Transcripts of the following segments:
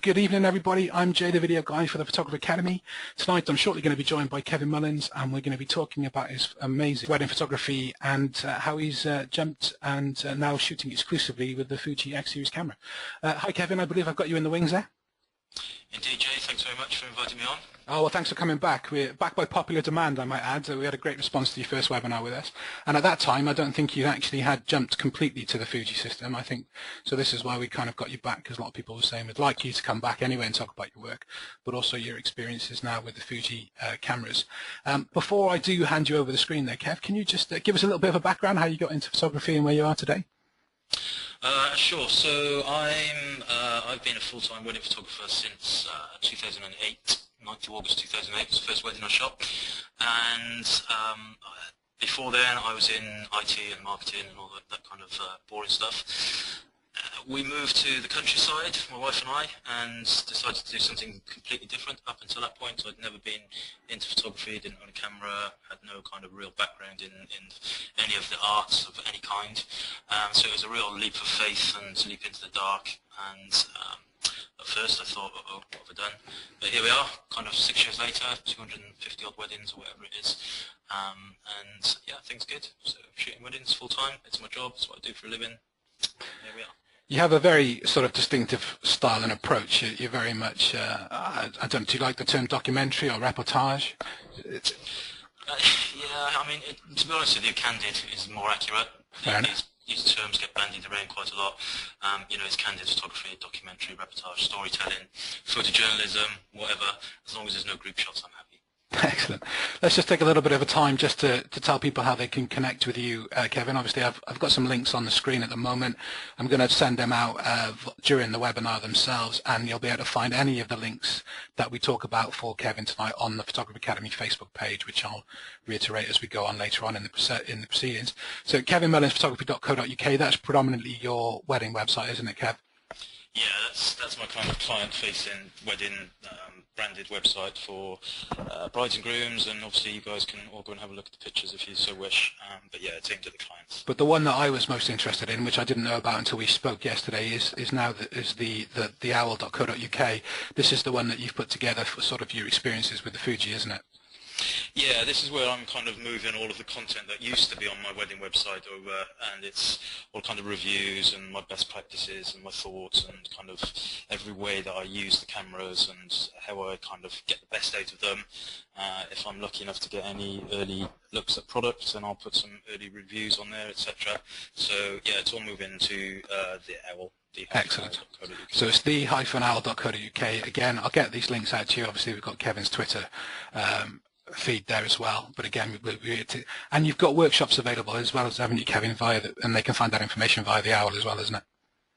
Good evening, everybody. I'm Jay, the video guy for the Photographer Academy. Tonight I'm shortly going to be joined by Kevin Mullins, and we're going to be talking about his amazing wedding photography and how he's jumped and now shooting exclusively with the Fuji X-Series camera. Hi Kevin, I believe I've got you in the wings there. Indeed, Jay. Thanks very much for inviting me on. Oh, well, thanks for coming back. We're back by popular demand, I might add. We had a great response to your first webinar with us. And at that time, I don't think you actually had jumped completely to the Fuji system. I think, so this is why we kind of got you back, because a lot of people were saying we'd like you to come back anyway and talk about your work, but also your experiences now with the Fuji cameras. Before I do hand you over the screen there, Kev, can you just give us a little bit of a background, how you got into photography and where you are today? Sure. So I've been a full-time wedding photographer since 2008. 9th of August 2008 was the first wedding I shot, and before then I was in IT and marketing and all that kind of boring stuff. We moved to the countryside, my wife and I, and decided to do something completely different. Up until that point I'd never been into photography, didn't own a camera, had no kind of real background in any of the arts of any kind, so it was a real leap of faith and leap into the dark. And at first I thought, oh, what have I done? But here we are, kind of 6 years later, 250 odd weddings or whatever it is, and yeah, things good. So shooting weddings full time, it's my job, it's what I do for a living. Here we are. You have a very sort of distinctive style and approach. You're very much, I don't know, do you like the term documentary or reportage? Yeah, I mean, to be honest with you, candid is more accurate. Fair enough. These terms get bandied around quite a lot. You know, it's candid photography, documentary, reportage, storytelling, photojournalism, whatever. As long as there's no group shots, I'm happy. Excellent. Let's just take a little bit of a time just to tell people how they can connect with you, Kevin. Obviously, I've got some links on the screen at the moment. I'm going to send them out during the webinar themselves, and you'll be able to find any of the links that we talk about for Kevin tonight on the Photographer Academy Facebook page, which I'll reiterate as we go on later on in the proceedings. So kevinmullinsphotography.co.uk, that's predominantly your wedding website, isn't it, Kev? Yeah, that's my kind of client-facing wedding branded website for brides and grooms, and obviously you guys can all go and have a look at the pictures if you so wish, but yeah, it's aimed at the clients. But the one that I was most interested in, which I didn't know about until we spoke yesterday, is the owl.co.uk. This is the one that you've put together for sort of your experiences with the Fuji, isn't it? Yeah, this is where I'm kind of moving all of the content that used to be on my wedding website over, and it's all kind of reviews and my best practices and my thoughts and kind of every way that I use the cameras and how I kind of get the best out of them. If I'm lucky enough to get any early looks at products, then I'll put some early reviews on there, etc. So yeah, it's all moving to the owl. Excellent. So it's the-owl.co.uk. Again, I'll get these links out to you. Obviously, we've got Kevin's Twitter feed there as well. But again, and you've got workshops available as well, as haven't you, Kevin? And they can find that information via the Owl as well, isn't it?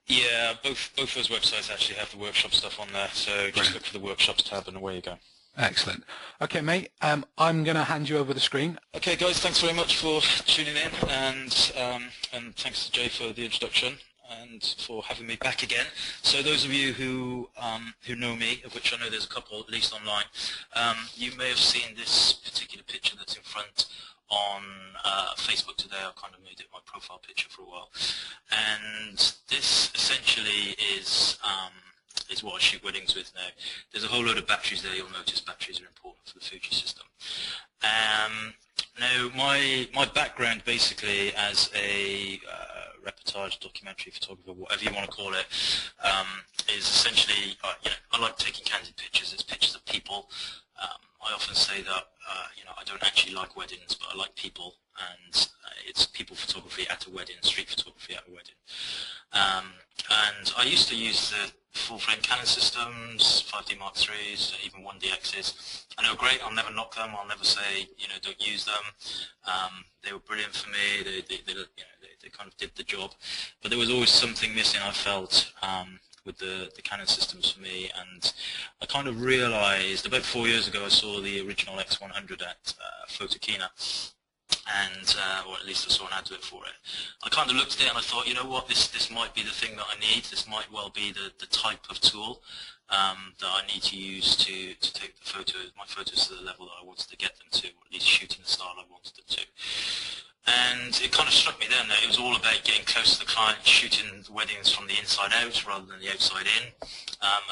Yeah, both those websites actually have the workshop stuff on there. So just look for the workshops tab, and away you go. Excellent. Okay, mate. I'm going to hand you over the screen. Okay, guys. Thanks very much for tuning in, and thanks to Jay for the introduction and for having me back again. So those of you who know me, of which I know there's a couple at least online, you may have seen this particular picture that's in front on Facebook today. I kind of made it my profile picture for a while, and this essentially is what I shoot weddings with now. There's a whole load of batteries there. You'll notice batteries are important for the Fuji system. Now my background basically as a reportage, documentary photographer, whatever you want to call it, is essentially, you know, I like taking candid pictures. It's pictures of people. I often say that, you know, I don't actually like weddings, but I like people, and it's people photography at a wedding, street photography at a wedding. And I used to use the full-frame Canon systems, 5D Mark IIIs, even 1DXs. And they were great. I'll never knock them. I'll never say, you know, don't use them. They were brilliant for me. They kind of did the job. But there was always something missing, I felt, with the Canon systems for me. And I kind of realized about 4 years ago I saw the original X100 at Photokina. And or at least I saw an advert for it. I kind of looked at it and I thought, you know what, this might be the thing that I need. This might well be the type of tool that I need to use to take the my photos to the level that I wanted to get them to, or at least shooting the style I wanted them to. And it kind of struck me then that it was all about getting close to the client, shooting the weddings from the inside out rather than the outside in.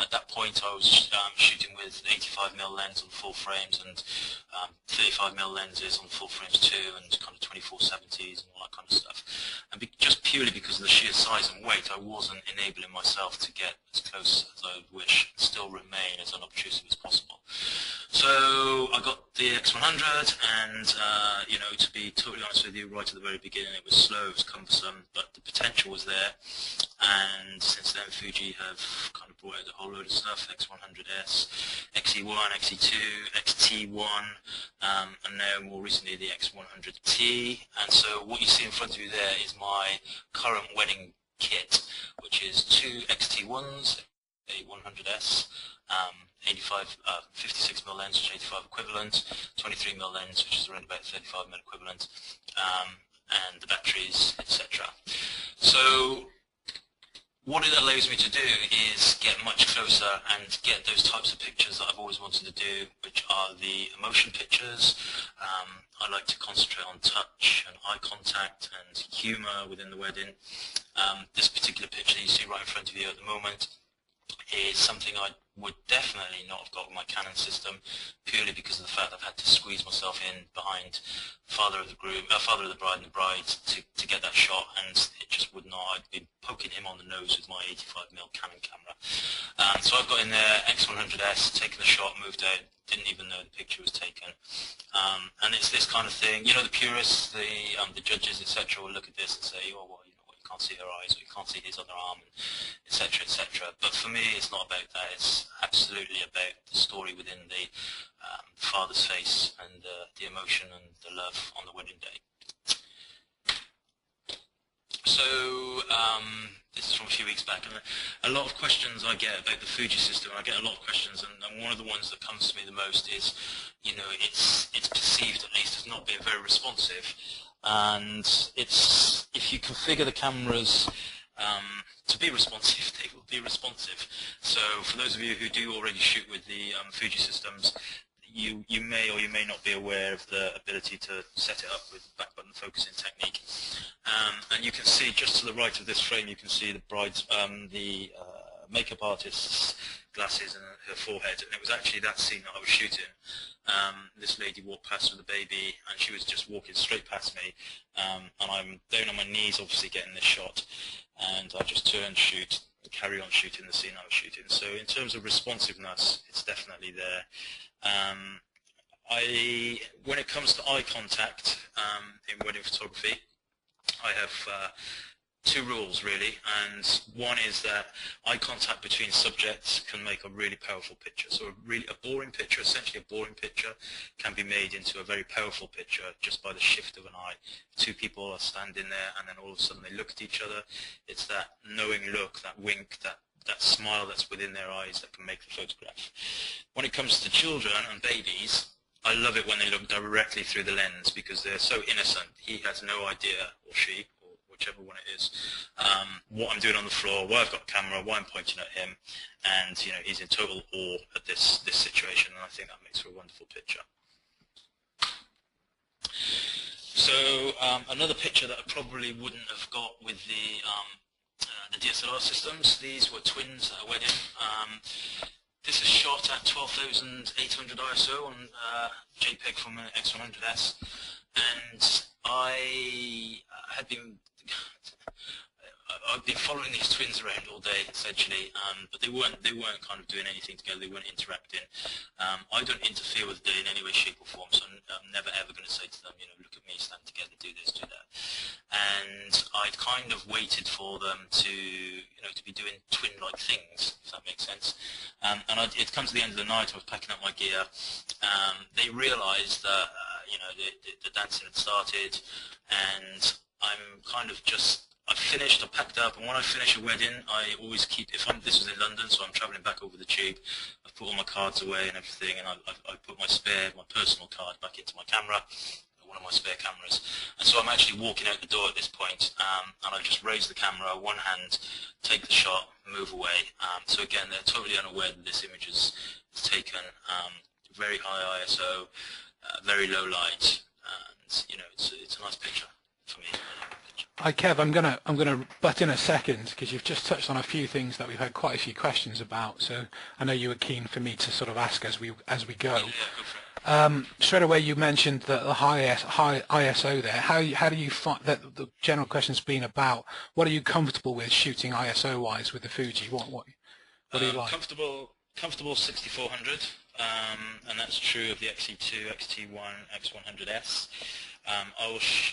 At that point I was shooting with 85mm lens on full frames and 35mm lenses on full frames too, and kind of 24-70s and all that kind of stuff. And just purely because of the sheer size and weight, I wasn't enabling myself to get as close as I would wish and still remain as unobtrusive as possible. So I got the X100, and you know, to be totally honest with you, right at the very beginning it was slow, it was cumbersome, but the potential was there. And since then Fuji have kind of brought out a whole load of stuff: X100S, XE1, XE2, XT1, and now more recently the X100T. And so what you see in front of you there is my current wedding kit, which is two XT1s, a 100S, 56mm lens, which is 85 equivalent, 23mm lens, which is around about 35mm equivalent, and the batteries, etc. So what it allows me to do is get much closer and get those types of pictures that I've always wanted to do, which are the emotion pictures. I like to concentrate on touch and eye contact and humour within the wedding. This particular picture that you see right in front of you at the moment is something I would definitely not have got with my Canon system, purely because of the fact I've had to squeeze myself in behind father of the bride and the bride to get that shot, and it just would not. I'd been poking him on the nose with my 85mm Canon camera. So I've got in there X100S, taken the shot, moved out, didn't even know the picture was taken. And it's this kind of thing, you know, the purists, the judges, etc. will look at this and say, oh, well, you can't see her eyes, or you can't see his other arm, etc., etc. But for me, it's not about that. It's absolutely about the story within the father's face and the emotion and the love on the wedding day. So this is from a few weeks back, and a lot of questions I get about the Fuji system. I get a lot of questions, and one of the ones that comes to me the most is, you know, it's perceived at least as not being very responsive. And it's, if you configure the cameras to be responsive, they will be responsive. So for those of you who do already shoot with the Fuji systems, you may or you may not be aware of the ability to set it up with back button focusing technique. And you can see just to the right of this frame, you can see the bride's, the makeup artist's glasses and her forehead, and it was actually that scene that I was shooting. This lady walked past with a baby, and she was just walking straight past me, and I'm down on my knees obviously getting this shot, and I just turned, shoot, carry on shooting the scene I was shooting. So in terms of responsiveness, it's definitely there. When it comes to eye contact in wedding photography, I have two rules really, and one is that eye contact between subjects can make a really powerful picture. So a boring picture, essentially a boring picture, can be made into a very powerful picture just by the shift of an eye. Two people are standing there and then all of a sudden they look at each other. It's that knowing look, that wink, that smile that's within their eyes that can make the photograph. When it comes to children and babies, I love it when they look directly through the lens because they're so innocent. He has no idea, or she, whichever one it is, what I'm doing on the floor, why I've got a camera, why I'm pointing at him, and you know, he's in total awe at this situation, and I think that makes for a wonderful picture. So another picture that I probably wouldn't have got with the DSLR systems, these were twins at a wedding. This is shot at 12,800 ISO on JPEG from an X100S, and I've been following these twins around all day essentially, but they weren't kind of doing anything together. They weren't interacting. I don't interfere with it in any way, shape, or form. So I'm never ever going to say to them, you know, look at me, stand together, do this, do that. And I'd kind of waited for them to, you know, to be doing twin-like things, if that makes sense. And it comes to the end of the night. I was packing up my gear. They realised that you know, the dancing had started, and I'm kind of just. I've finished, I've packed up, and when I finish a wedding, I always keep, this was in London, so I'm travelling back over the tube, I've put all my cards away and everything, and I put my personal card back into my camera, one of my spare cameras. And so I'm actually walking out the door at this point, and I just raise the camera, one hand, take the shot, move away. So again, they're totally unaware that this image is taken very high ISO, very low light, and you know, it's a nice picture for me. Hi Kev, I'm gonna butt in a second because you've just touched on a few things that we've had quite a few questions about. So I know you were keen for me to sort of ask as we go. Yeah, go for it. Straight away, you mentioned the high ISO there. How do you find that? The general question's been about what are you comfortable with shooting ISO wise with the Fuji? What do you like? Comfortable 6400, and that's true of the XT2, XT1, X100S.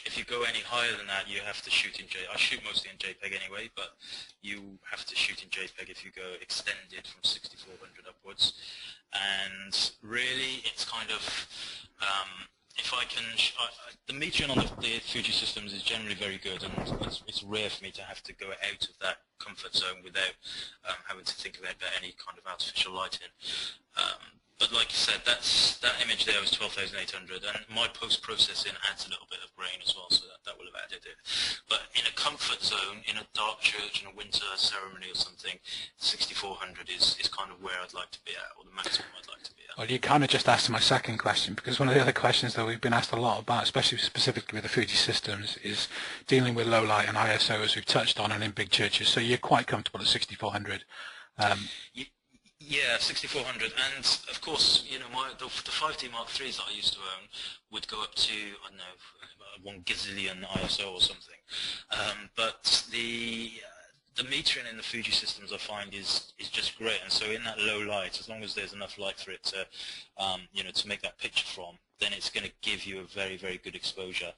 If you go any higher than that, you have to shoot in I shoot mostly in JPEG anyway, but you have to shoot in JPEG if you go extended from 6400 upwards. And really, it's kind of if I can, the metering on the Fuji systems is generally very good, and it's rare for me to have to go out of that comfort zone without having to think about any kind of artificial lighting. But like you said, that image there was 12,800, and my post-processing adds a little bit of grain as well, so that will have added it. But in a comfort zone, in a dark church, in a winter ceremony or something, 6400 is kind of where I'd like to be at, or the maximum I'd like to be at. Well, you kind of just asked my second question, because one of the other questions that we've been asked a lot about, especially specifically with the Fuji systems, is dealing with low light and ISO, as we've touched on, and in big churches. So you're quite comfortable at 6400. Yeah, 6400, and of course, you know, the 5D Mark IIIs that I used to own would go up to, I don't know, 1 gazillion ISO or something. But the metering in the Fuji systems I find is just great, and so in that low light, as long as there's enough light for it to, you know, to make that picture from, then it's going to give you a very, very good exposure.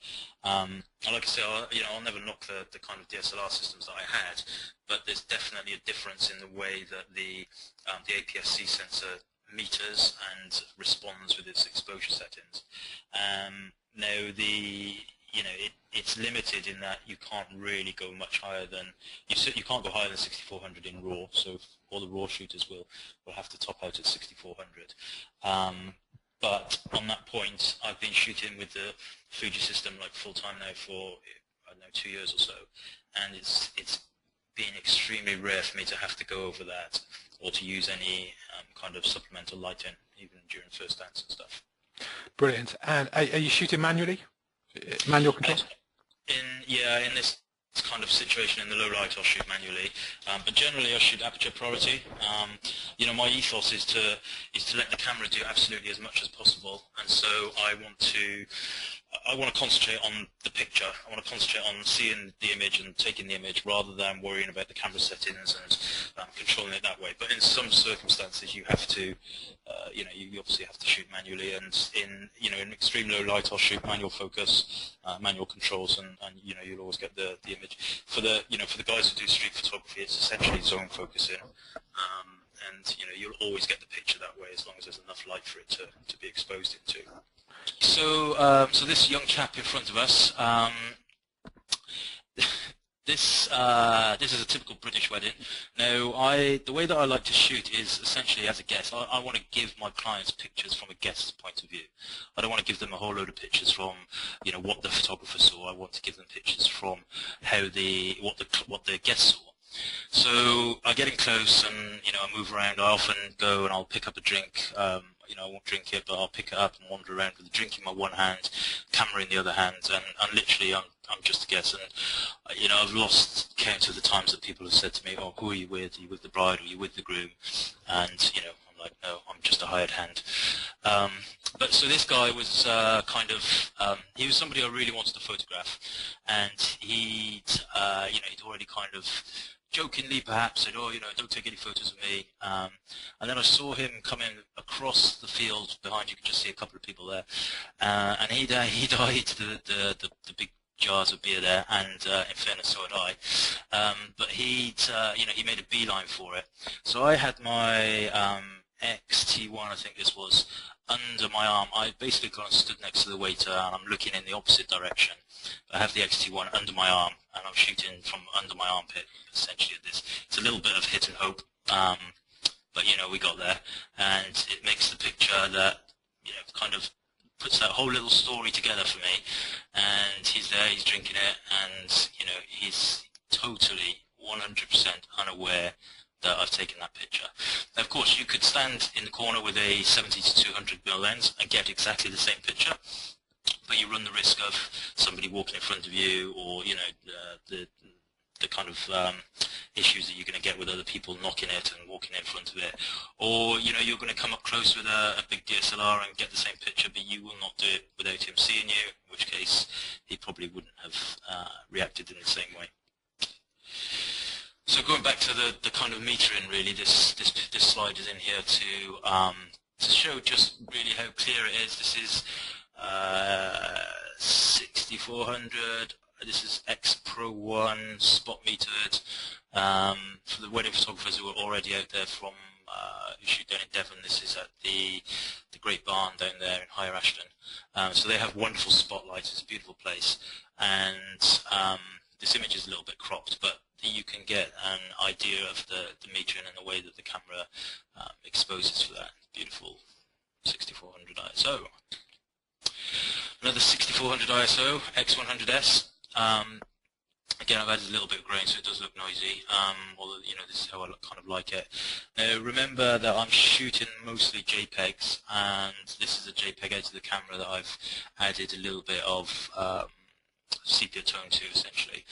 And like I say, I'll never knock the kind of DSLR systems that I had, but there's definitely a difference in the way that the APS-C sensor meters and responds with its exposure settings. Now it's limited in that you can't really go much higher than you can't go higher than 6400 in RAW. So all the RAW shooters will have to top out at 6400. But on that point, I've been shooting with the Fuji system like full time now for, I don't know, 2 years or so, and it's been extremely rare for me to have to go over that or to use any kind of supplemental lighting, even during first dance and stuff. Brilliant. And are you shooting manually? Manual controls? In this kind of situation in the low light, I'll shoot manually, but generally I shoot aperture priority. You know, my ethos is to let the camera do absolutely as much as possible, and so I want to concentrate on the picture. I want to concentrate on seeing the image and taking the image rather than worrying about the camera settings and controlling it that way. But in some circumstances, you have to, you obviously have to shoot manually. And in extreme low light, I'll shoot manual focus, manual controls, and you'll always get the image. For the guys who do street photography, it's essentially zone focusing. And you'll always get the picture that way as long as there's enough light for it to be exposed into. So this young chap in front of us, this is a typical British wedding. Now, the way that I like to shoot is essentially as a guest. I want to give my clients pictures from a guest's point of view. I don't want to give them a whole load of pictures from what the photographer saw. I want to give them pictures from what the guest saw. So I get in close and I move around. I often go and I'll pick up a drink. I won't drink it, but I'll pick it up and wander around with the drink in my one hand, camera in the other hand, and literally I'm just a guest. And I've lost count of the times that people have said to me, "Oh, who are you with? Are you with the bride? Or are you with the groom?" And I'm like, "No, I'm just a hired hand." But so this guy was he was somebody I really wanted to photograph, and he'd already kind of jokingly perhaps said, "Oh, don't take any photos of me." And then I saw him coming across the field behind. You could just see a couple of people there, and he'd eyed the big jars of beer there, and in fairness, so had I. But he made a beeline for it. So I had my XT1, I think this was, under my arm. I basically kind of stood next to the waiter, and I'm looking in the opposite direction. I have the XT1 under my arm, and I'm shooting from under my armpit, essentially at this. It's a little bit of hit and hope, but we got there, and it makes the picture that kind of puts that whole little story together for me, and he's there, he's drinking it, and you know, he's totally 100% unaware that I've taken that picture. Now, of course, you could stand in the corner with a 70 to 200mm lens and get exactly the same picture, but you run the risk of somebody walking in front of you, or you know, the kind of issues that you're going to get with other people knocking it and walking in front of it, or you know, you're going to come up close with a big DSLR and get the same picture, but you will not do it without him seeing you, in which case he probably wouldn't have reacted in the same way. So going back to the kind of metering, really, this slide is in here to show just really how clear it is. This is 6400. This is X Pro 1 spot metered. For the wedding photographers who are already out there from who shoot down in Devon, this is at the Great Barn down there in Higher Ashton. So they have wonderful spotlights. It's a beautiful place, and this image is a little bit cropped, but you can get an idea of the metering and the way that the camera exposes for that. Beautiful 6400 ISO. Another 6400 ISO, X100S. Again, I've added a little bit of grain so it does look noisy, although, you know, this is how I kind of like it. Now, remember that I'm shooting mostly JPEGs, and this is a JPEG out of the camera that I've added a little bit of sepia tone to, essentially.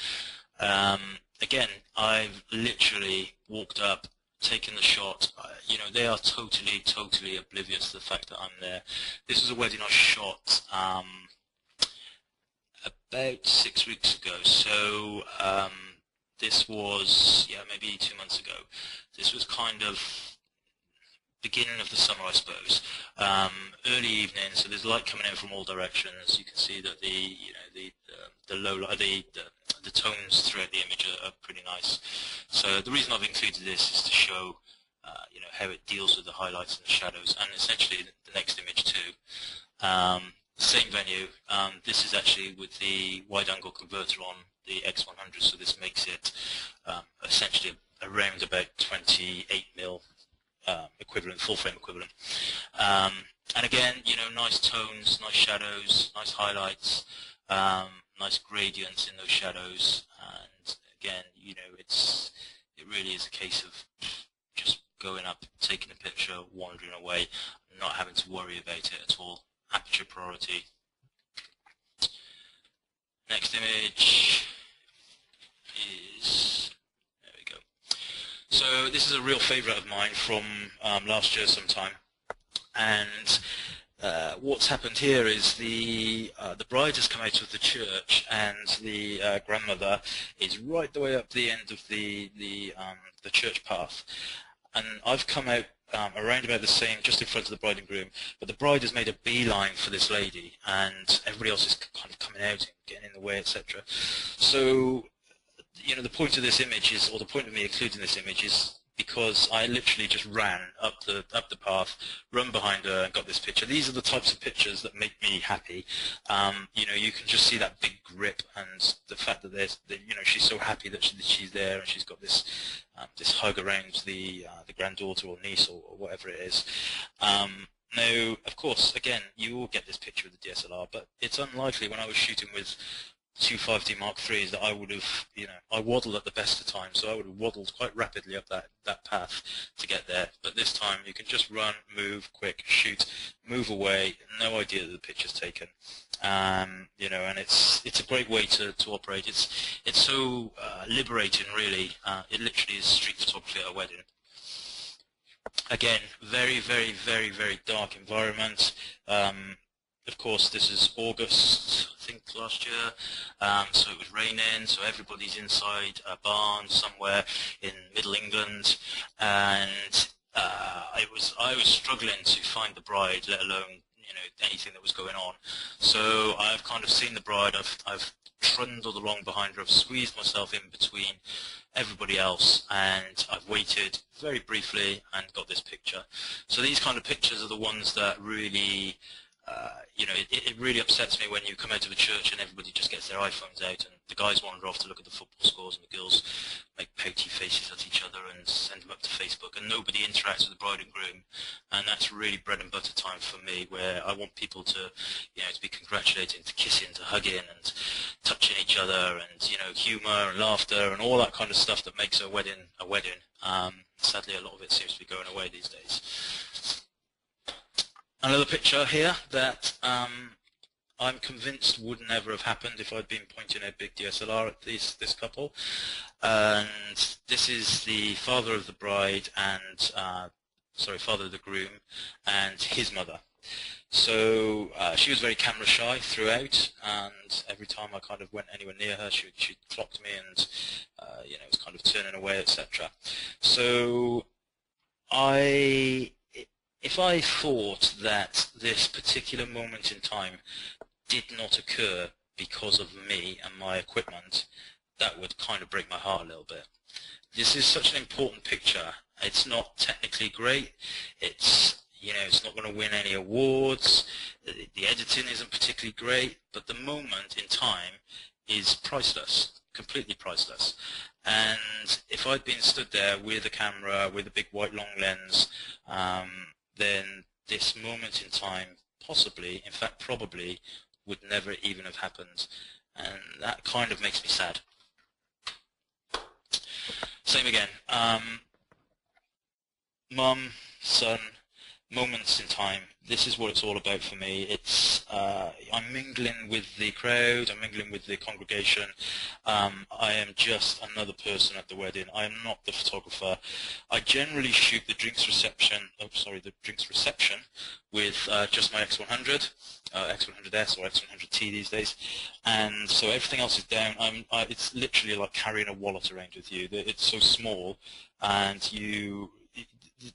Again, I've literally walked up, taken the shot. You know, they are totally oblivious to the fact that I'm there. This was a wedding I shot about 6 weeks ago, so this was, yeah, maybe 2 months ago. This was kind of beginning of the summer, I suppose. Early evening, so there's light coming in from all directions. You can see that the tones throughout the image are pretty nice. So the reason I've included this is to show you know, how it deals with the highlights and the shadows, and essentially the next image too. Same venue. This is actually with the wide-angle converter on the X100, so this makes it essentially around about 28mm equivalent, full-frame equivalent. And again, you know, nice tones, nice shadows, nice highlights, nice gradients in those shadows, and again, you know, it really is a case of just going up, taking a picture, wandering away, not having to worry about it at all. Aperture priority. Next image is, there we go. So this is a real favourite of mine from last year sometime, and what's happened here is the bride has come out of the church, and the grandmother is right the way up the end of the church path, and I've come out around about the same, just in front of the bride and groom, but the bride has made a beeline for this lady, and everybody else is kind of coming out and getting in the way, etc. So, you know, the point of this image is, or the point of me including this image is because I literally just ran up the path, run behind her, and got this picture. These are the types of pictures that make me happy. You know, you can just see that big grip, and the fact that you know, she's so happy that she's there, and she's got this this hug around the granddaughter or niece or whatever it is. Now, of course, again, you will get this picture with the DSLR, but it's unlikely when I was shooting with 2 5D Mark IIIs that I would have, you know, I waddled at the best of times, so I would have waddled quite rapidly up that path to get there. But this time you can just run, move, quick, shoot, move away, no idea that the picture's taken. You know, and it's a great way to operate. It's so liberating, really. It literally is street photography at a wedding. Again, very dark environment. Of course, this is August, I think, last year, so it was raining, so everybody's inside a barn somewhere in Middle England, and I was struggling to find the bride, let alone, you know, anything that was going on. So I've kind of seen the bride, I've trundled along behind her, I've squeezed myself in between everybody else, and I've waited very briefly and got this picture. So these kind of pictures are the ones that really you know, it really upsets me when you come out of a church and everybody just gets their iPhones out and the guys wander off to look at the football scores and the girls make pouty faces at each other and send them up to Facebook, and nobody interacts with the bride and groom. And that's really bread and butter time for me, where I want people to, you know, to be congratulating, to kissing, to hugging and touching each other, and, you know, humour and laughter and all that kind of stuff that makes a wedding a wedding. Sadly, a lot of it seems to be going away these days. Another picture here that I'm convinced would never have happened if I'd been pointing a big DSLR at this couple. And this is the father of the bride and, father of the groom and his mother. So she was very camera shy throughout, and every time I kind of went anywhere near her, she clocked me and, you know, was kind of turning away, etc. So if I thought that this particular moment in time did not occur because of me and my equipment, that would kind of break my heart a little bit. This is such an important picture. It's not technically great. It's, you know, it's not going to win any awards. The editing isn't particularly great, but the moment in time is priceless, completely priceless. And if I'd been stood there with a camera, with a big white long lens, then this moment in time possibly, in fact probably, would never even have happened. And that kind of makes me sad. Same again. Mum, son, moments in time. This is what it's all about for me. It's I'm mingling with the crowd, I'm mingling with the congregation. I am just another person at the wedding. I am not the photographer. I generally shoot the drinks reception, with just my X100, X100S or X100T these days, and so everything else is down. It's literally like carrying a wallet around with you. It's so small, and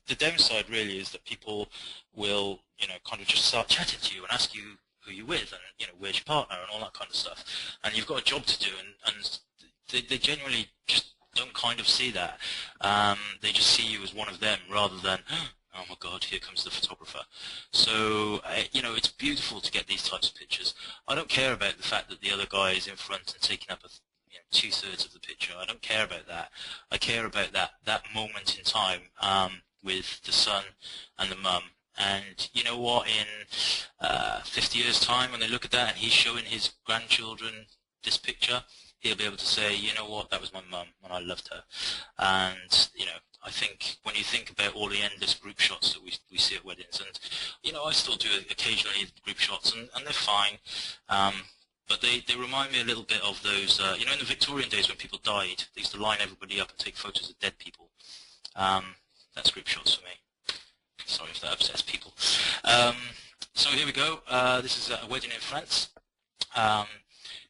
the downside really is that people will, you know, kind of just start chatting to you and ask you who you're with and, you know, where's your partner and all that kind of stuff. And you've got a job to do, and they genuinely just don't kind of see that. They just see you as one of them rather than, oh my God, here comes the photographer. So, you know, it's beautiful to get these types of pictures. I don't care about the fact that the other guy is in front and taking up two-thirds of the picture. I don't care about that. I care about that moment in time with the son and the mum. And you know what, in 50 years' time, when they look at that and he's showing his grandchildren this picture, he'll be able to say, you know what, that was my mum and I loved her. And, you know, I think when you think about all the endless group shots that we see at weddings, and, you know, I still do occasionally group shots, and they're fine. But they remind me a little bit of those, you know, in the Victorian days when people died, they used to line everybody up and take photos of dead people. That's group shots for me. Sorry if that upsets people. So here we go. This is a wedding in France.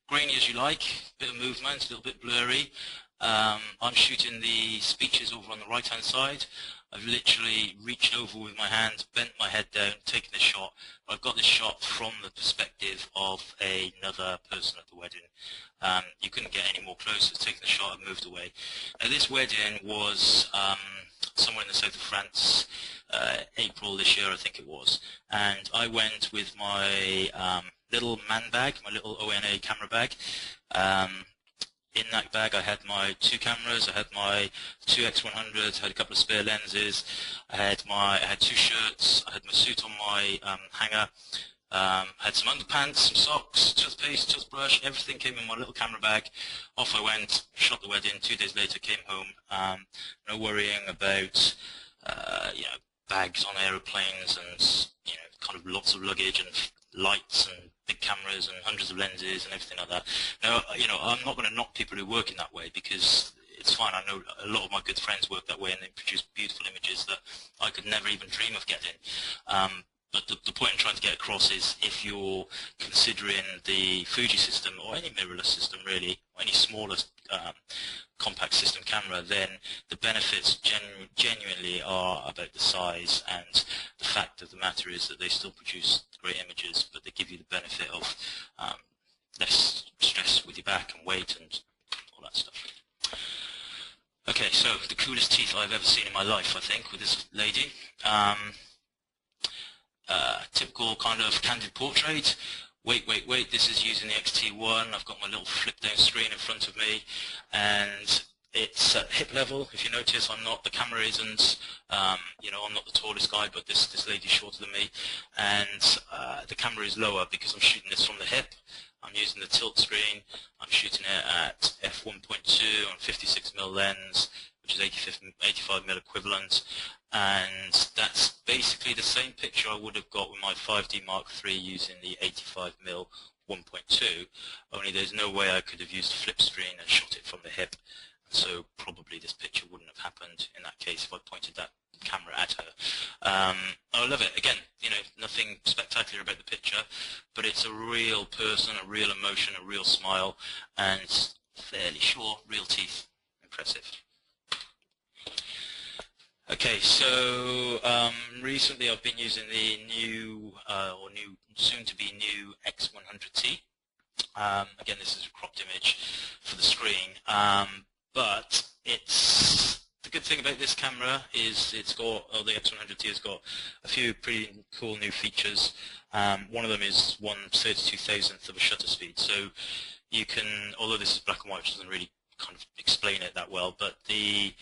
Grainy as you like, bit of movement, a little bit blurry. I'm shooting the speeches over on the right-hand side. I've literally reached over with my hand, bent my head down, taken this shot. I've got this shot from the perspective of another person at the wedding. You couldn't get any more close. I've taken the shot, I've moved away. Now this wedding was somewhere in the south of France, April this year I think it was. And I went with my little man bag, my little ONA camera bag. In that bag I had my two cameras, I had my two X100s, I had a couple of spare lenses, I had two shirts, I had my suit on my hanger, had some underpants, some socks, toothpaste, toothbrush, everything came in my little camera bag. Off I went, shot the wedding, 2 days later came home. No worrying about you know, bags on aeroplanes and, you know, kind of lots of luggage and lights and big cameras and hundreds of lenses and everything like that. Now, you know, I'm not going to knock people who work in that way, because it's fine. I know a lot of my good friends work that way and they produce beautiful images that I could never even dream of getting. But the point I'm trying to get across is, if you're considering the Fuji system, or any mirrorless system really, or any smaller compact system camera, then the benefits genuinely are about the size, and the fact of the matter is that they still produce great images, but they give you the benefit of less stress with your back and weight and all that stuff. Okay, so the coolest teeth I've ever seen in my life, I think, with this lady. typical kind of candid portrait. Wait, this is using the X-T1. I've got my little flip down screen in front of me, and it's at hip level. If you notice, the camera isn't, you know, I'm not the tallest guy, but this lady's shorter than me, and the camera is lower because I'm shooting this from the hip. I'm using the tilt screen. I'm shooting it at f1.2 on 56mm lens, which is 85mm equivalent, and that's basically the same picture I would have got with my 5D Mark III using the 85mm 1.2, only there's no way I could have used a flip screen and shot it from the hip, so probably this picture wouldn't have happened in that case if I pointed that camera at her. I love it. Again, you know, nothing spectacular about the picture, but it's a real person, a real emotion, a real smile, and fairly sure, real teeth. Impressive. Okay, so recently I've been using the new, soon-to-be new X100T. Again, this is a cropped image for the screen, but the good thing about this camera is the X100T has got a few pretty cool new features. One of them is 1/32,000th of a shutter speed, so you can, although this is black and white, which doesn't really kind of explain it that well, but the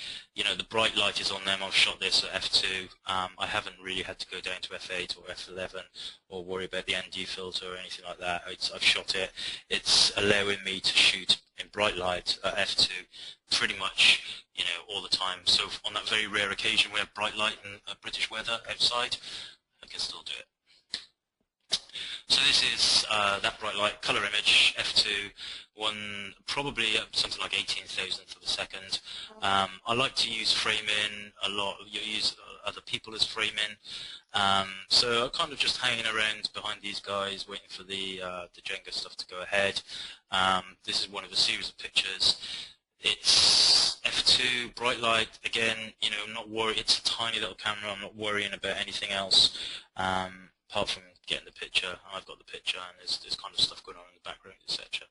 bright light is on them. I've shot this at f2. I haven't really had to go down to f8 or f11 or worry about the ND filter or anything like that. I've shot it. It's allowing me to shoot in bright light at f2 pretty much, you know, all the time. So on that very rare occasion we have bright light and British weather outside, I can still do it. So this is that bright light color image, f2, probably something like 18,000th of a second. I like to use framing a lot. You use other people as framing. So I'm kind of just hanging around behind these guys, waiting for the Jenga stuff to go ahead. This is one of a series of pictures. It's f2, bright light. Again, you know, I'm not worried. It's a tiny little camera. I'm not worrying about anything else apart from getting the picture. I've got the picture, and there's kind of stuff going on in the background, etc.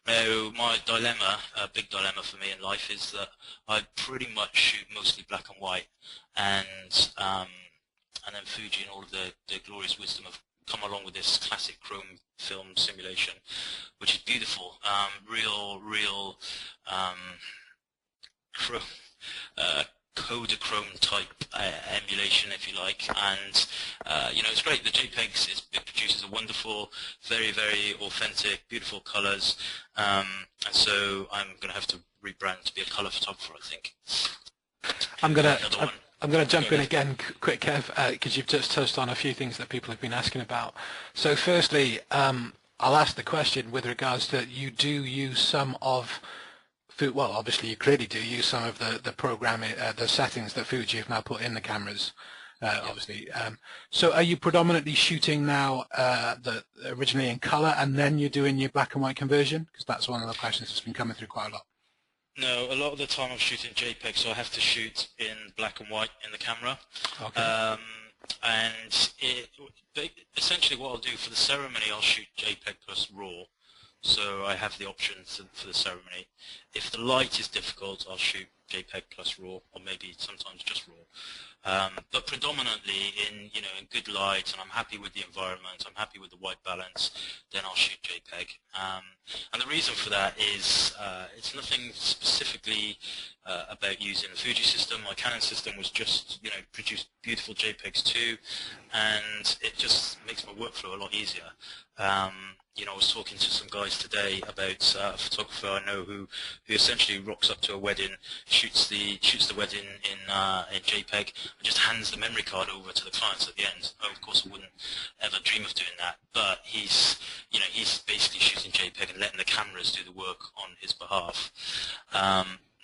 Now, my dilemma, a big dilemma for me in life, is that I pretty much shoot mostly black and white, and then Fuji and all of the glorious wisdom have come along with this classic chrome film simulation, which is beautiful, real Kodachrome type emulation, if you like, and you know, it's great. The JPEGs, it produces a wonderful, very authentic, beautiful colors, and so I'm going to have to rebrand to be a color photographer, I think. I'm going to jump in again quick, Kev, because you've just touched on a few things that people have been asking about. So firstly, I'll ask the question with regards to, you do use some of, well, obviously you clearly do use some of the programming, the settings that Fuji have now put in the cameras, obviously. So are you predominantly shooting now originally in color, and then you're doing your black and white conversion? Because that's one of the questions that's been coming through quite a lot. No, a lot of the time I'm shooting JPEG, so I have to shoot in black and white in the camera. Okay. And essentially what I'll do for the ceremony, I'll shoot JPEG plus RAW. So I have the option for the ceremony. If the light is difficult, I'll shoot JPEG plus RAW, or maybe sometimes just RAW. But predominantly in good light, and I'm happy with the environment, I'm happy with the white balance, then I'll shoot JPEG. And the reason for that is it's nothing specifically about using the Fuji system. My Canon system was just produce beautiful JPEGs too, and it just makes my workflow a lot easier. I was talking to some guys today about a photographer I know who essentially rocks up to a wedding, shoots the wedding in JPEG, and just hands the memory card over to the clients at the end. Oh, of course, I wouldn't ever dream of doing that, but he's basically shooting JPEG and letting the cameras do the work on his behalf.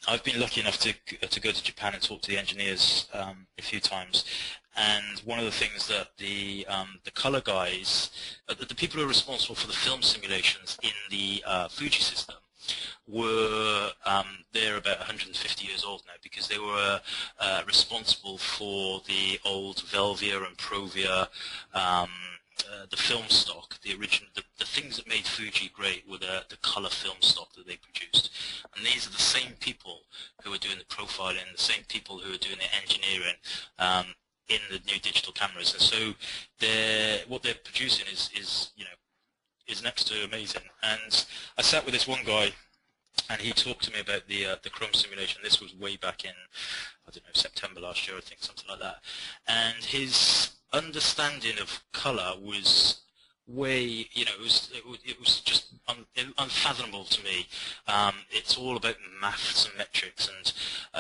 I've been lucky enough to go to Japan and talk to the engineers a few times, and one of the things that the color guys, the people who are responsible for the film simulations in the Fuji system, were they're about 150 years old now, because they were responsible for the old Velvia and Provia, the film stock, the original, the things that made Fuji great were the color film stock that they produced. And these are the same people who are doing the profiling, the same people who are doing the engineering. in the new digital cameras, and so what they're producing is next to amazing. And I sat with this one guy, and he talked to me about the chrome simulation. This was way back in, I don't know, September last year, I think, something like that. And his understanding of color was way, it was just unfathomable to me. It's all about maths and metrics and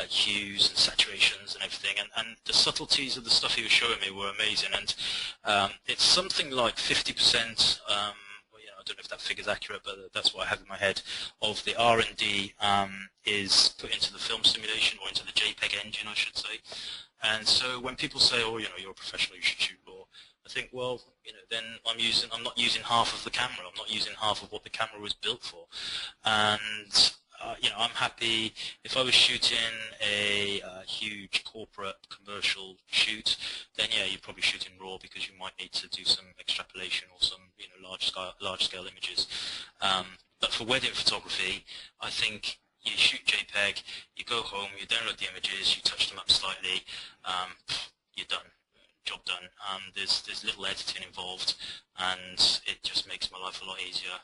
hues and saturations and everything, and the subtleties of the stuff he was showing me were amazing. And it's something like 50%. I don't know if that figure's accurate, but that's what I have in my head, of the R&D is put into the film simulation, or into the JPEG engine, I should say. And so when people say, oh, you're a professional, you should shoot RAW, I think, well, then I'm not using half of the camera. I'm not using half of what the camera was built for. And I'm happy if I was shooting a huge corporate commercial shoot, then yeah, you're probably shooting RAW, because you might need to do some extrapolation or some large scale images. But for wedding photography, I think you shoot JPEG, you go home, you download the images, you touch them up slightly, you're done. Job done. There's little editing involved, and it just makes my life a lot easier.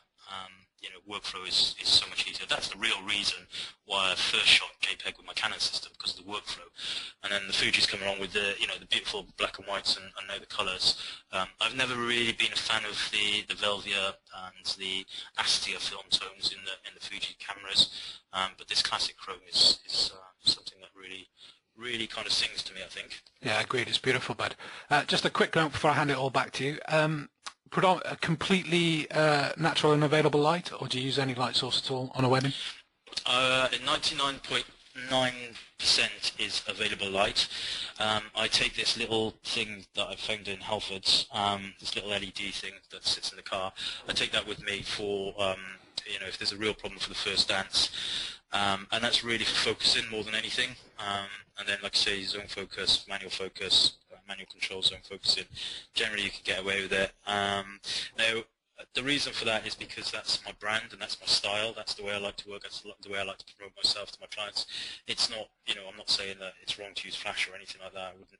Workflow is so much easier. That's the real reason why I first shot JPEG with my Canon system, because of the workflow. And then the Fuji's come along with the the beautiful black and whites and now the colours. I've never really been a fan of the Velvia and the Astia film tones in the Fuji cameras, but this classic chrome is something that really kind of sings to me, I think. Yeah, agreed. It's beautiful, bud. Just a quick note before I hand it all back to you. Completely natural and available light, or do you use any light source at all on a wedding? 99.9% is available light. I take this little thing that I found in Halfords, this little LED thing that sits in the car. I take that with me for if there's a real problem for the first dance, and that's really for focusing more than anything. And then, like I say, zone focus, manual control, zone focusing. Generally, you can get away with it. Now, the reason for that is because that's my brand and that's my style. That's the way I like to work. That's the way I like to promote myself to my clients. It's not, I'm not saying that it's wrong to use flash or anything like that. I wouldn't,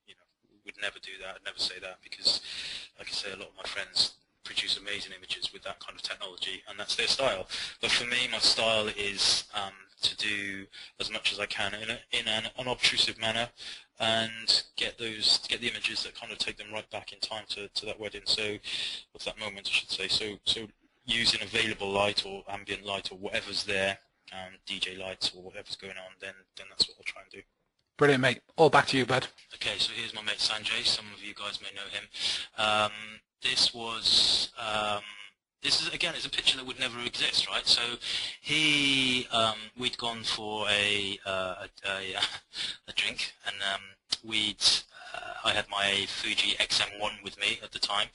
would never do that. I'd never say that, because, like I say, a lot of my friends produce amazing images with that kind of technology, and that's their style. But for me, my style is to do as much as I can in an unobtrusive manner, and get the images that kind of take them right back in time to that wedding. So, what's that moment, I should say. So using available light or ambient light or whatever's there, DJ lights or whatever's going on, then that's what I'll try and do. Brilliant, mate. All back to you, bud. Okay, so here's my mate Sanjay. Some of you guys may know him. This is, again, it's a picture that would never exist, right? So we'd gone for a drink, and I had my Fuji XM1 with me at the time.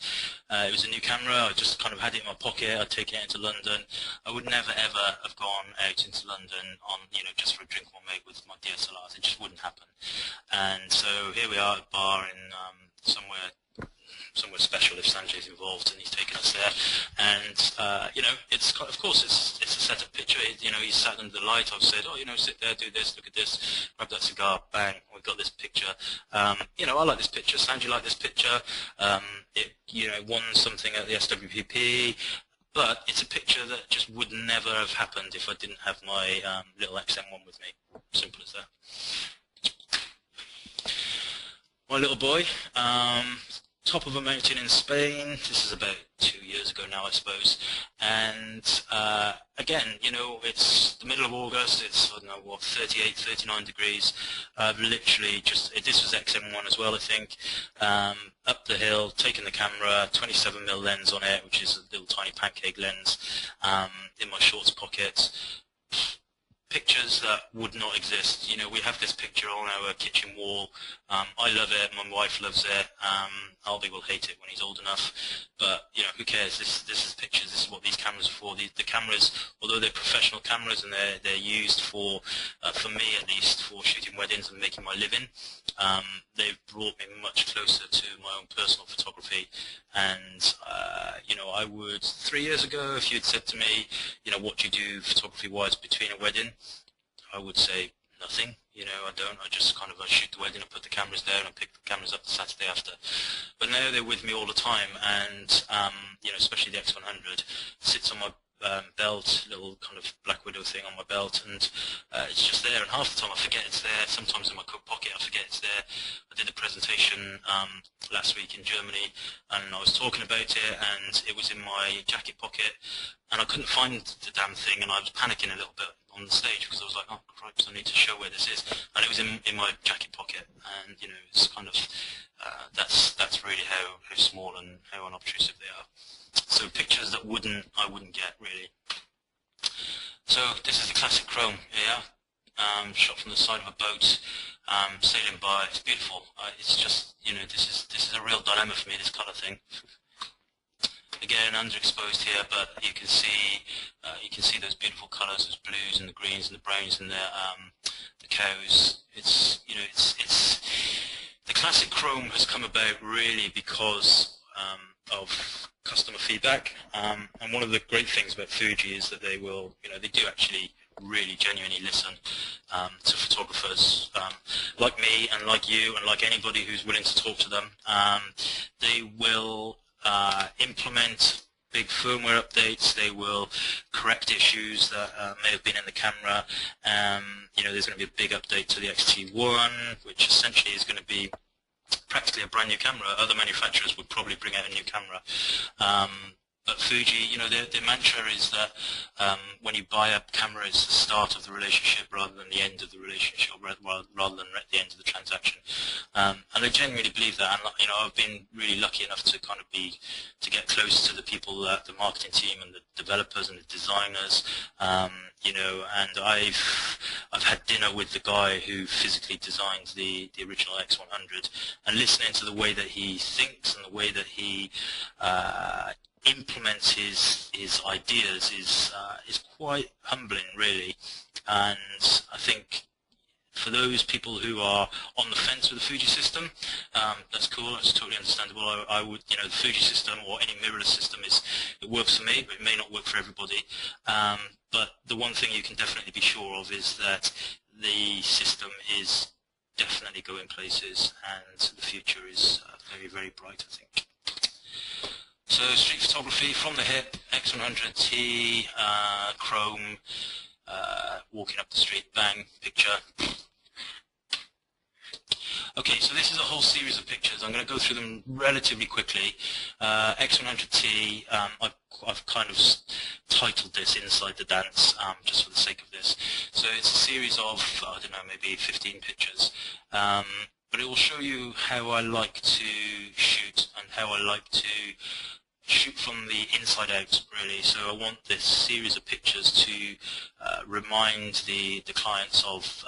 It was a new camera. I just kind of had it in my pocket. I'd taken it into London. I would never ever have gone out into London on, just for a drink one mate with my DSLRs. It just wouldn't happen. And so here we are at a bar in somewhere special if Sanjay's involved, and he's taken us there. And it's of course it's a setup picture. He's sat under the light. I've said, sit there, do this, look at this, grab that cigar, bang, we've got this picture. I like this picture. Sanjay liked this picture. It won something at the SWPP. But it's a picture that just would never have happened if I didn't have my little XM1 with me. Simple as that. My little boy. Top of a mountain in Spain. This is about 2 years ago now, I suppose. And again, it's the middle of August. It's, I don't know, 38, 39 degrees. I've literally this was XM1 as well, I think. Up the hill, taking the camera, 27mm lens on it, which is a little tiny pancake lens, in my shorts pocket. Pictures that would not exist. We have this picture on our kitchen wall. I love it. My wife loves it. Albi will hate it when he's old enough. But who cares? This is pictures. This is what these cameras are for. The cameras, although they're professional cameras and they're used for me at least, for shooting weddings and making my living, they've brought me much closer to my own personal photography. And I would 3 years ago, if you'd said to me, what do you do photography-wise between a wedding, I would say nothing. You know, I don't. I just kind of shoot the wedding, I put the cameras down, and pick the cameras up the Saturday after. But now they're with me all the time, and you know, especially the X100 sits on my belt, little kind of Black Widow thing on my belt, and it's just there. And half the time I forget it's there. Sometimes in my coat pocket I forget it's there. I did a presentation last week in Germany, and I was talking about it, and it was in my jacket pocket, and I couldn't find the damn thing, and I was panicking a little bit on the stage because I was like, oh cripes, I need to show where this is, and it was in my jacket pocket, and you know, it's kind of that's really how small and how unobtrusive they are. So pictures that I wouldn't get really. So this is the classic chrome here, shot from the side of a boat, sailing by. It's beautiful. It's just, you know, this is a real dilemma for me, this colour thing. Again, underexposed here, but you can see those beautiful colours, those blues and the greens and the browns and the cows. It's, you know, it's the classic chrome has come about really because of customer feedback, and one of the great things about Fuji is that they will, you know, they do actually really genuinely listen to photographers like me and like you and like anybody who's willing to talk to them. They will implement big firmware updates. They will correct issues that may have been in the camera. You know, there's going to be a big update to the XT1, which essentially is going to be practically a brand new camera. Other manufacturers would probably bring out a new camera. But Fuji, you know, their mantra is that when you buy a camera, it's the start of the relationship rather than the end of the relationship, rather than at the end of the transaction. And I genuinely believe that. And you know, I've been really lucky enough to kind of get close to the people, the marketing team and the developers and the designers. You know, and I've had dinner with the guy who physically designed the original X100, and listening to the way that he thinks and the way that he implements his ideas is quite humbling, really. And I think for those people who are on the fence with the Fuji system, that's cool. That's totally understandable. I would, you know, the Fuji system or any mirrorless system it works for me, but it may not work for everybody. But the one thing you can definitely be sure of is that the system is definitely going places, and the future is very, very bright, I think. So street photography from the hip, X100T, chrome, walking up the street, bang, picture. Okay, so this is a whole series of pictures. I'm going to go through them relatively quickly. X100T, I've kind of titled this Inside the Dance, just for the sake of this. So it's a series of, I don't know, maybe 15 pictures. But it will show you how I like to shoot and how I like to shoot from the inside out, really. So I want this series of pictures to remind the clients of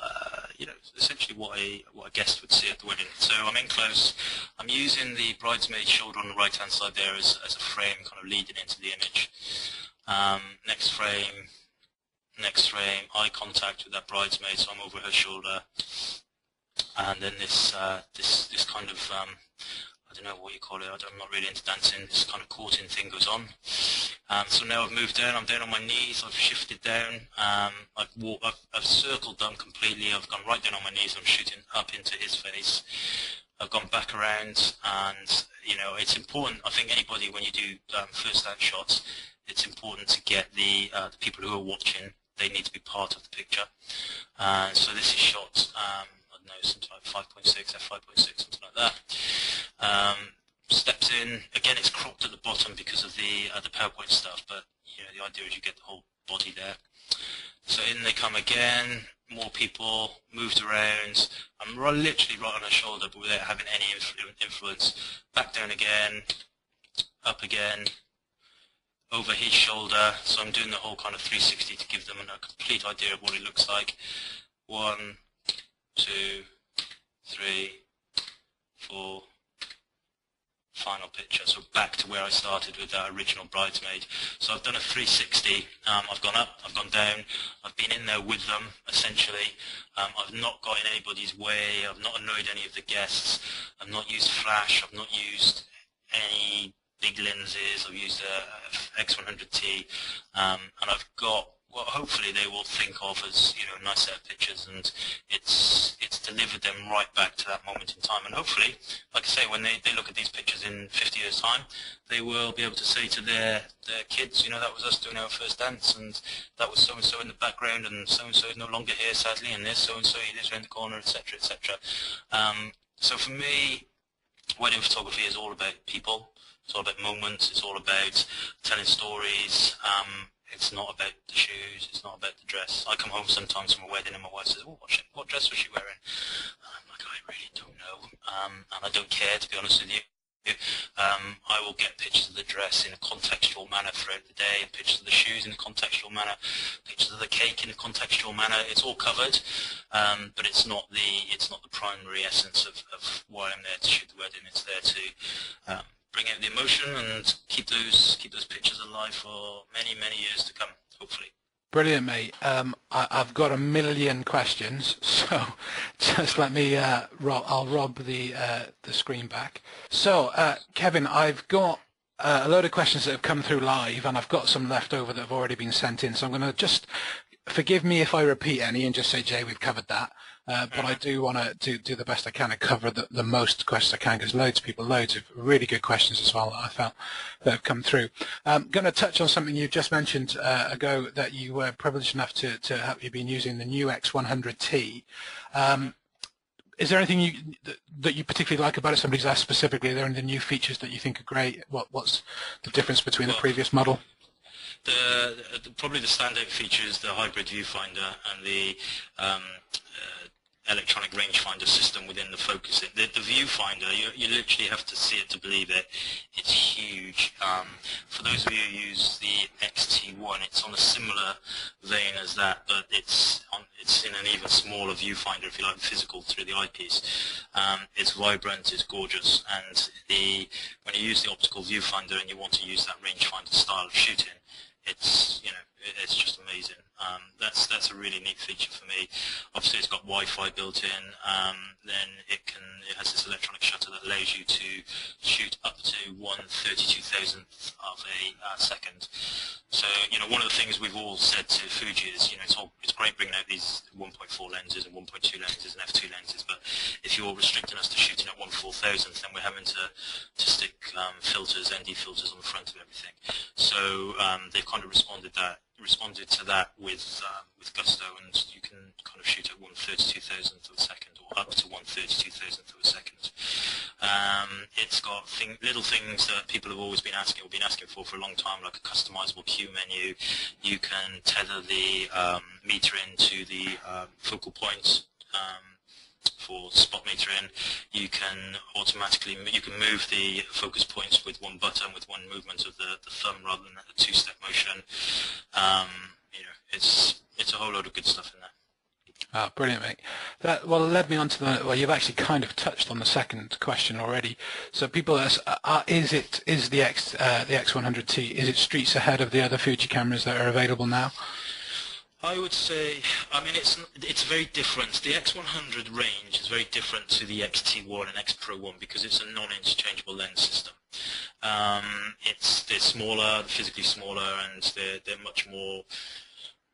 you know, essentially what a guest would see at the wedding. So I'm in close. I'm using the bridesmaid shoulder on the right hand side there as a frame, kind of leading into the image. Next frame, eye contact with that bridesmaid, so I'm over her shoulder, and then this kind of I don't know what you call it, I'm not really into dancing, this kind of courting thing goes on. So now I've moved down, I'm down on my knees, I've shifted down, I've circled down completely, I've gone right down on my knees, I'm shooting up into his face. I've gone back around, and you know, it's important, I think anybody, when you do first hand shots, it's important to get the people who are watching, they need to be part of the picture. So this is shot, I don't know, something like 5.6, f5.6, something like that. Steps in, again it's cropped at the bottom because of the PowerPoint stuff, but you know, the idea is you get the whole body there. So in they come again, more people, moved around, I'm literally right on her shoulder but without having any influence. Back down again, up again, over his shoulder, so I'm doing the whole kind of 360 to give them a complete idea of what it looks like. 1, 2, 3, 4, final picture, so back to where I started with that original bridesmaid. So I've done a 360, I've gone up, I've gone down, I've been in there with them, essentially. I've not got in anybody's way, I've not annoyed any of the guests, I've not used flash, I've not used any big lenses, I've used a X100T, and I've got what hopefully they will think of as, you know, a nice set of pictures, and it's delivered them right back to that moment in time. And hopefully, like I say, when they look at these pictures in 50 years' time, they will be able to say to their kids, you know, that was us doing our first dance, and that was so-and-so in the background, and so-and-so is no longer here, sadly, and this so-and-so, he lives around the corner, etc., etc. So for me, wedding photography is all about people. It's all about moments. It's all about telling stories. It's not about the shoes. It's not about the dress. I come home sometimes from a wedding and my wife says, "Oh, what dress was she wearing?" And I'm like, I really don't know, and I don't care, to be honest with you. I will get pictures of the dress in a contextual manner throughout the day, pictures of the shoes in a contextual manner, pictures of the cake in a contextual manner. It's all covered, but it's not the primary essence of why I'm there to shoot the wedding. It's there to bring out the emotion and keep those pictures alive for many, many years to come, hopefully. Brilliant, mate. I've got a million questions, so just let me I'll rob the screen back. So, Kevin, I've got a load of questions that have come through live, and I've got some left over that have already been sent in. So I'm going to just, forgive me if I repeat any and just say, Jay, we've covered that. But I do want to do the best I can and cover the most questions I can, because loads of really good questions as well that I felt that have come through. I'm going to touch on something you just mentioned ago, that you were privileged enough to have you been using the new X100T. Is there anything that you particularly like about it? Somebody's asked specifically, are there any new features that you think are great? What's the difference between the previous model? Probably the standout feature is the hybrid viewfinder and the electronic rangefinder system within the focus. The viewfinder, you literally have to see it to believe it. It's huge. For those of you who use the XT1, it's on a similar vein as that, but it's in an even smaller viewfinder, if you like, physical through the eyepiece. It's vibrant, it's gorgeous, and when you use the optical viewfinder and you want to use that rangefinder style of shooting, it's just amazing. That's a really neat feature for me. Obviously, it's got Wi-Fi built in. Then it has this electronic shutter that allows you to shoot up to 1/32,000th of a second. So, one of the things we've all said to Fuji is, it's great bringing out these 1.4 lenses and 1.2 lenses and f2 lenses, but if you're restricting us to shooting at 1/4000th, then we're having to stick filters, ND filters on the front of everything. So they've kind of responded to that with gusto, and you can kind of shoot at 1/32,000th of a second, or up to 1/32,000th of a second. It's got little things that people have always been asking for a long time, like a customizable queue menu. You can tether the meter into the focal point for spot metering. You can move the focus points with one button, with one movement of the thumb, rather than a two-step motion. It's a whole load of good stuff in there. Ah, brilliant, mate. That led me on to you've actually kind of touched on the second question already. So people ask, is the X100T, is it streets ahead of the other Fuji cameras that are available now? I would say, it's very different. The X100 range is very different to the XT1 and X Pro 1 because it's a non-interchangeable lens system. They're smaller, physically smaller, and they're much more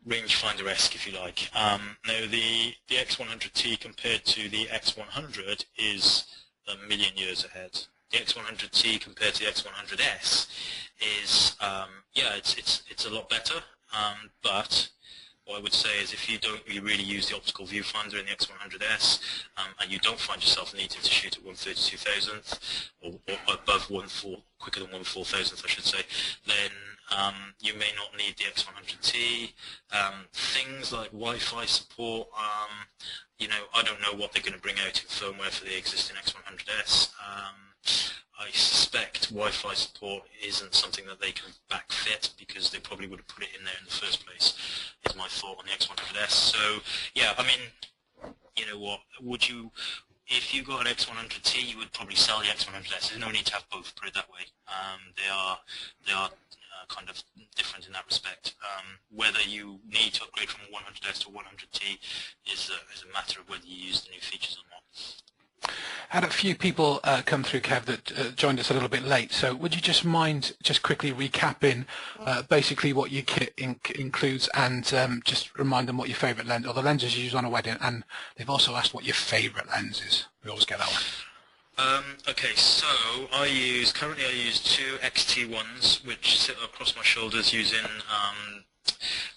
rangefinder-esque, if you like. Now, the X100T compared to the X100 is a million years ahead. The X100T compared to the X100S is, it's a lot better, but what I would say is if you really use the optical viewfinder in the X100S and you don't find yourself needing to shoot at 1/32,000th or above quicker than 1/4000th, I should say, then you may not need the X100T. Things like Wi-Fi support, I don't know what they're going to bring out in firmware for the existing X100S. I suspect Wi-Fi support isn't something that they can backfit because they probably would have put it in there in the first place, is my thought on the X100S. So, yeah, if you got an X100T, you would probably sell the X100S. There's no need to have both, put it that way. They are kind of different in that respect. Whether you need to upgrade from a 100S to a 100T is a matter of whether you use the new features or not. Had a few people come through, Kev, that joined us a little bit late. So would you just mind just quickly recapping basically what your kit includes, and just remind them what your favourite lens or the lenses you use on a wedding? And they've also asked what your favourite lens is. We always get that one. Okay, so currently I use two XT1s which sit across my shoulders using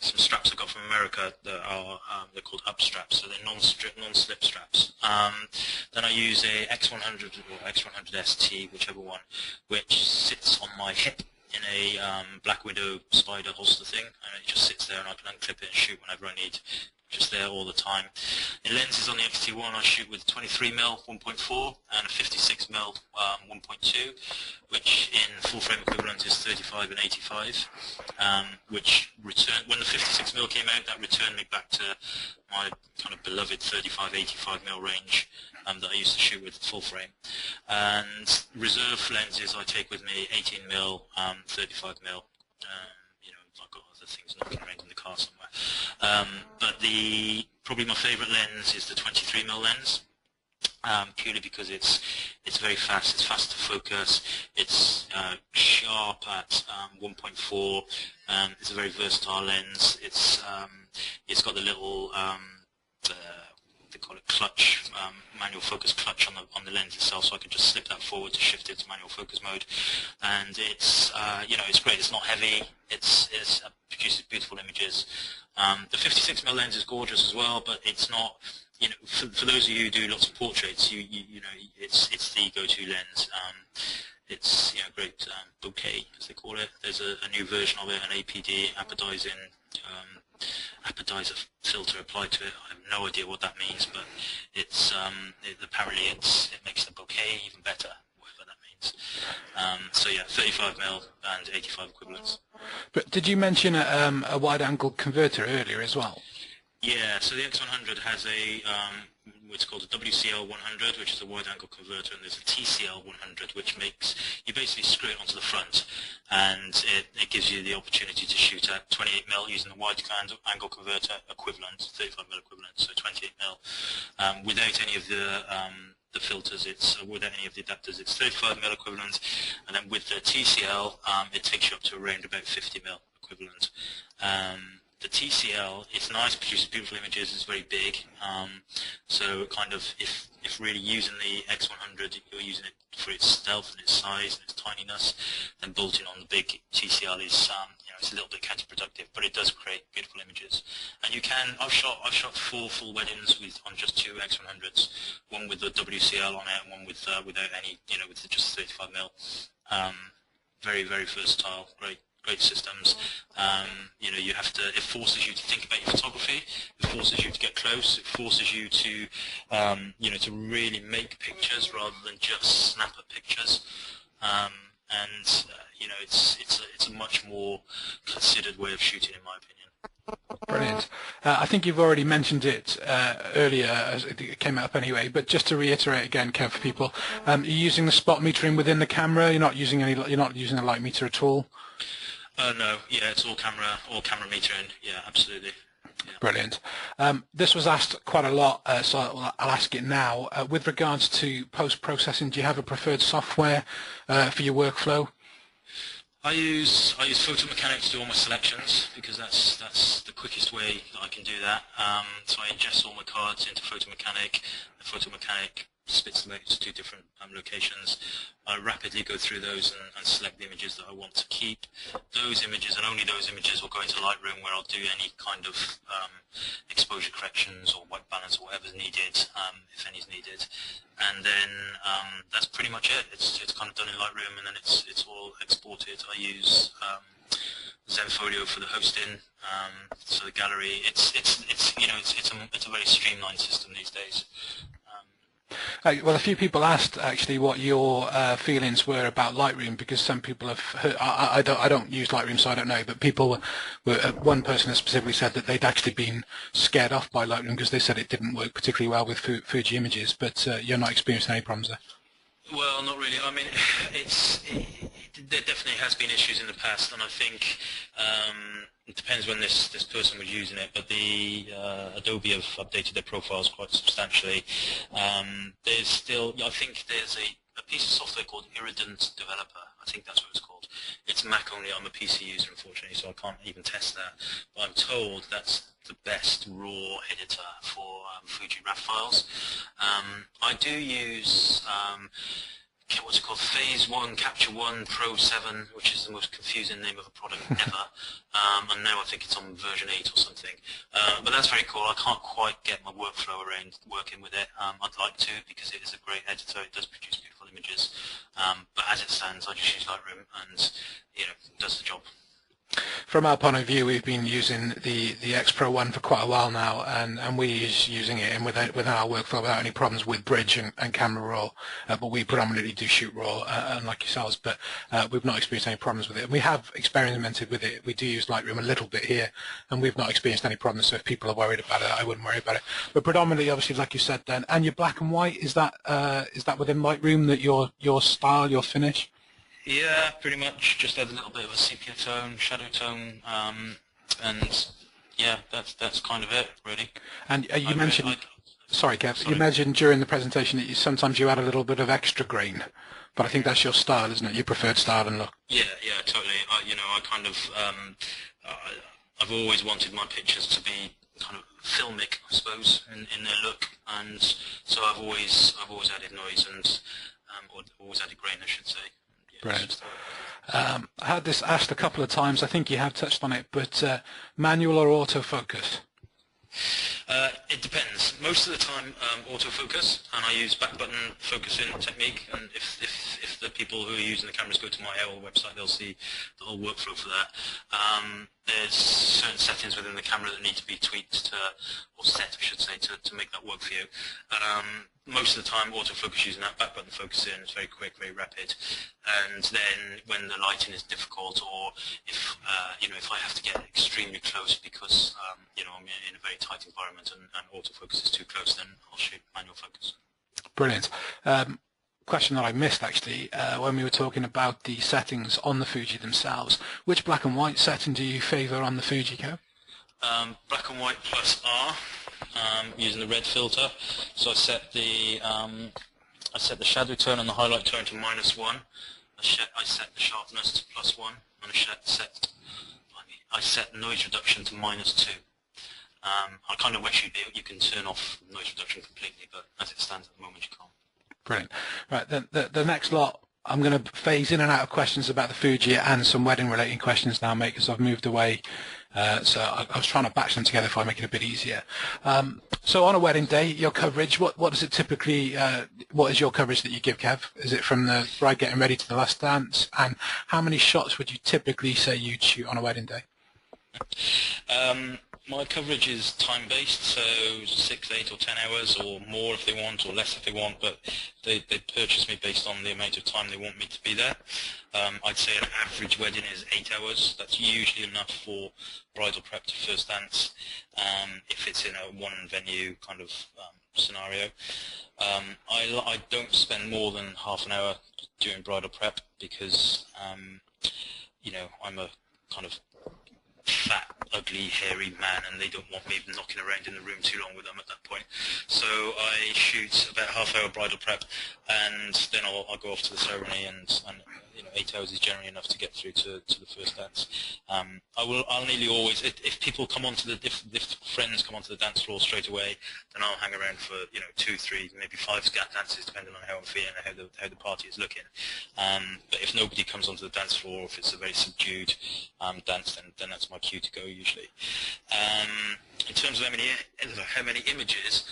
some straps I got from America that are they're called up straps, so they're non-slip straps. Then I use a X100 or X100 ST, whichever one, which sits on my hip in a Black Widow spider holster thing, and it just sits there and I can unclip it and shoot whenever I need. Just there all the time. In lenses on the XT1 I shoot with 23mm 1.4 and a 56mm 1.2, which in full frame equivalent is 35 and 85, which when the 56mm came out, that returned me back to my kind of beloved 35-85mm range that I used to shoot with full frame. And reserve lenses I take with me 18mm, 35mm. I've got other things knocking around in the car somewhere. But probably my favourite lens is the 23mm lens, purely because it's very fast, it's fast to focus, it's sharp at 1.4, it's a very versatile lens, it's got the little they call it clutch, manual focus clutch on the lens itself, so I can just slip that forward to shift it to manual focus mode. And it's it's great. It's not heavy. It produces beautiful images. The 56mm lens is gorgeous as well, but it's not. For those of you who do lots of portraits, it's the go-to lens. It's great bokeh, as they call it. There's a new version of it, an APD, appetizer filter applied to it. I have no idea what that means, but it's apparently it makes the bokeh even better, whatever that means. So yeah, 35mm and 85 equivalents. But did you mention a wide-angle converter earlier as well? Yeah, so the X100 has what's called a WCL 100, which is a wide-angle converter, and there's a TCL 100, which you basically screw it onto the front, and it gives you the opportunity to shoot at 28mm using the wide-angle converter equivalent, 35mm equivalent, so 28mm, without any of the filters, without any of the adapters, it's 35mm equivalent, and then with the TCL, it takes you up to around about 50mm equivalent. The TCL, it's nice, produces beautiful images, it's very big, so kind of if really using the X100, you're using it for its stealth and its size and its tininess, then bolting on the big TCL is it's a little bit counterproductive, but it does create beautiful images. And I've shot 4 full weddings on just 2 X100s, one with the WCL on it and one without any, with just 35mm. Very, very versatile, great systems. It forces you to think about your photography, it forces you to get close, it forces you to to really make pictures rather than just snap at pictures. It's a much more considered way of shooting, in my opinion. Brilliant. I think you've already mentioned it earlier, as it came up anyway, but just to reiterate again, Kev, for people, you're using the spot metering within the camera. You're not using a light meter at all. No, yeah, it's all camera metering. Yeah, absolutely. Yeah. Brilliant. This was asked quite a lot, so I'll ask it now. With regards to post-processing, do you have a preferred software for your workflow? I use Photo Mechanic to do all my selections because that's the quickest way that I can do that. So I ingest all my cards into Photo Mechanic. The Photo Mechanic spits them out to 2 different locations. I rapidly go through those and select the images that I want to keep. Those images, and only those images, will go into Lightroom, where I'll do any kind of exposure corrections or white balance or whatever's needed, if any's needed. And then that's pretty much it. It's kind of done in Lightroom, and then it's all exported. I use Zenfolio for the hosting, so the gallery. It's a very streamlined system these days. Well, a few people asked actually what your feelings were about Lightroom, because some people have heard, I don't use Lightroom, so I don't know, but one person has specifically said that they'd actually been scared off by Lightroom because they said it didn't work particularly well with Fuji images, but you're not experiencing any problems there. Well, not really. I mean, there definitely has been issues in the past, and I think it depends when this person was using it. But the Adobe have updated their profiles quite substantially. There's still, I think there's a piece of software called Irident Developer. I think that's what it's called. It's Mac only. I'm a PC user, unfortunately, so I can't even test that. But I'm told that's the best raw editor for Fuji RAW files. I do use what's it called, Phase 1 Capture 1 Pro 7, which is the most confusing name of a product ever, and now I think it's on version 8 or something. But that's very cool. I can't quite get my workflow around working with it. I'd like to, because it is a great editor. It does produce beautiful images. But as it stands, I just use Lightroom, and it does the job. From our point of view, we've been using the X Pro 1 for quite a while now, and we're using it in within our workflow without any problems with Bridge and Camera Raw. But we predominantly do shoot RAW, unlike yourselves. But we've not experienced any problems with it. We have experimented with it. We do use Lightroom a little bit here, and we've not experienced any problems. So if people are worried about it, I wouldn't worry about it. But predominantly, obviously, like you said, then, and your black and white, is that within Lightroom, that your style, your finish? Yeah, pretty much. Just add a little bit of a sepia tone, shadow tone, and yeah, that's kind of it, really. And you mentioned, sorry, Kev, you mentioned during the presentation that sometimes you add a little bit of extra green, but I think that's your style, isn't it? Your preferred style and look. Yeah, totally. I kind of, I've always wanted my pictures to be kind of filmic, I suppose, in their look, and so I've always added noise and or always added grain, I should say. Brilliant. I had this asked a couple of times. I think you have touched on it, but manual or autofocus? It depends. Most of the time, autofocus, and I use back button focusing technique. And if the people who are using the cameras go to my AOL website, they'll see the whole workflow for that. There's certain settings within the camera that need to be tweaked or set, I should say, to make that work for you. Most of the time, autofocus using that back button focusing is very quick, very rapid. And then when the lighting is difficult, or if if I have to get extremely close because I'm in a very tight environment and autofocus is too close, then I'll shoot manual focus. Brilliant. Question that I missed actually when we were talking about the settings on the Fuji themselves. Which black and white setting do you favour on the Fuji, Kev? Black and white plus R, using the red filter. So I set the shadow tone and the highlight tone to -1. I set the sharpness to +1, and I set noise reduction to -2. I kind of wish you can turn off noise reduction completely, but as it stands at the moment, you can't. Brilliant. Right, the next lot, I'm going to phase in and out of questions about the Fuji and some wedding-related questions now, mate, because I've moved away. So I was trying to batch them together if I make it a bit easier. So on a wedding day, your coverage, what does it typically, what is your coverage that you give, Kev? Is it from the bride getting ready to the last dance? And how many shots would you typically say you'd shoot on a wedding day? My coverage is time-based, so 6, 8 or 10 hours or more if they want, or less if they want, but they purchase me based on the amount of time they want me to be there. I'd say an average wedding is 8 hours. That's usually enough for bridal prep to first dance, if it's in a one-venue kind of scenario. I don't spend more than half an hour doing bridal prep because, I'm a kind of fat, ugly, hairy man, and they don't want me knocking around in the room too long with them at that point. So I shoot about half-hour bridal prep, and then I'll go off to the ceremony, and 8 hours is generally enough to get through to the first dance. I'll nearly always, if people come onto if friends come onto the dance floor straight away, then I'll hang around for 2, 3, maybe 5 scat dances, depending on how I'm feeling and how the party is looking. But if nobody comes onto the dance floor, or if it's a very subdued dance, then that's my cue to go usually. In terms of how many images,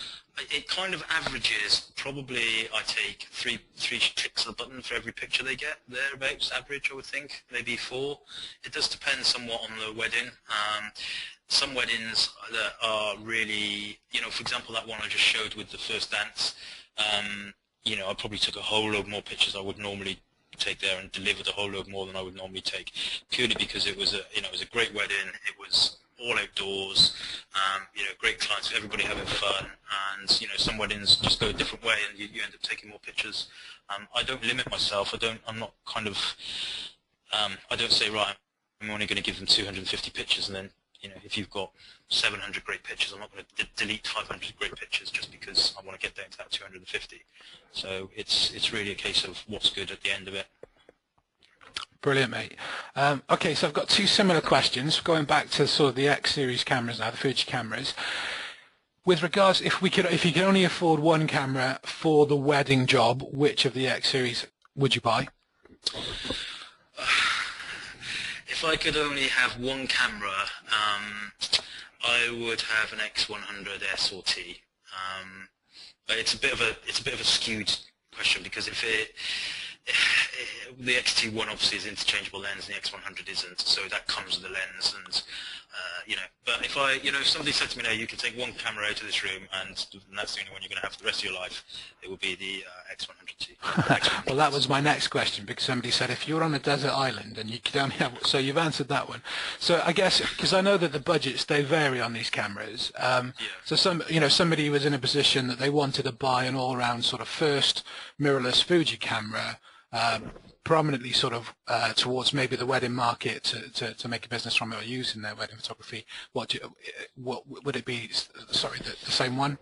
it kind of averages. Probably I take three clicks of the button for every picture they get. Thereabouts average, I would think, maybe 4. It does depend somewhat on the wedding. Some weddings that are really, for example, that one I just showed with the first dance. I probably took a whole load more pictures I would normally take there, and delivered a whole load more than I would normally take, purely because it was a great wedding. It was all outdoors, great clients, everybody having fun, and some weddings just go a different way, and you end up taking more pictures. I don't limit myself. I'm not kind of. I don't say, right, I'm only going to give them 250 pictures, and then if you've got 700 great pictures, I'm not going to delete 500 great pictures just because I want to get down to that 250. So it's really a case of what's good at the end of it. Brilliant, mate. Okay, so I've got two similar questions going back to sort of the X-Series cameras now, the Fuji cameras. With regards, if you could only afford one camera for the wedding job, which of the X-Series would you buy? If I could only have one camera, I would have an X100S or T. But it's a bit of a skewed question, because the X-T1 obviously is interchangeable lens and the X100 isn't, so that comes with the lens, and but if somebody said to me, now you can take one camera out of this room and that's the only one you're going to have for the rest of your life, it would be the X100T. Well, that was my next question, because somebody said if you're on a desert island and you could only have, so you've answered that one. So I guess, because I know that the budgets, they vary on these cameras, so somebody was in a position that they wanted to buy an all-round sort of first mirrorless Fuji camera, prominently sort of towards maybe the wedding market to make a business from it or use in their wedding photography. What would it be? Sorry, the same one?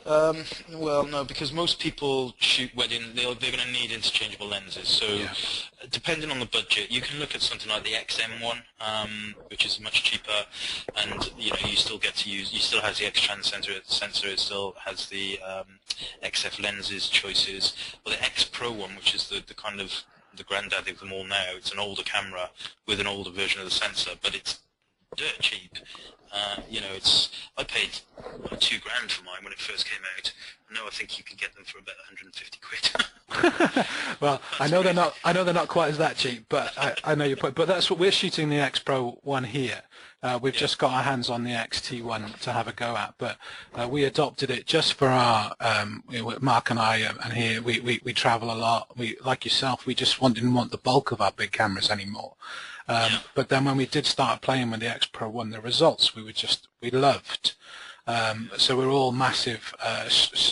Well, no, because most people shoot wedding, they're going to need interchangeable lenses. So, depending on the budget, you can look at something like the XM1, which is much cheaper, and you still get to use. You still has the X-Trans sensor. It still has the XF lenses choices. But the X Pro one, which is the kind of the granddaddy of them all now, it's an older camera with an older version of the sensor, but it's dirt cheap. I paid like $2 grand for mine when it first came out. Now I think you can get them for about 150 quid. Well, I know they're not quite as that cheap, but I know your point. But that's what we're shooting the X Pro one here. We've just got our hands on the XT1 to have a go at, but we adopted it just for our Mark and I, and here we travel a lot. We, like yourself, we just didn't want the bulk of our big cameras anymore. But then when we did start playing with the X Pro 1, the results we loved. So we're all massive.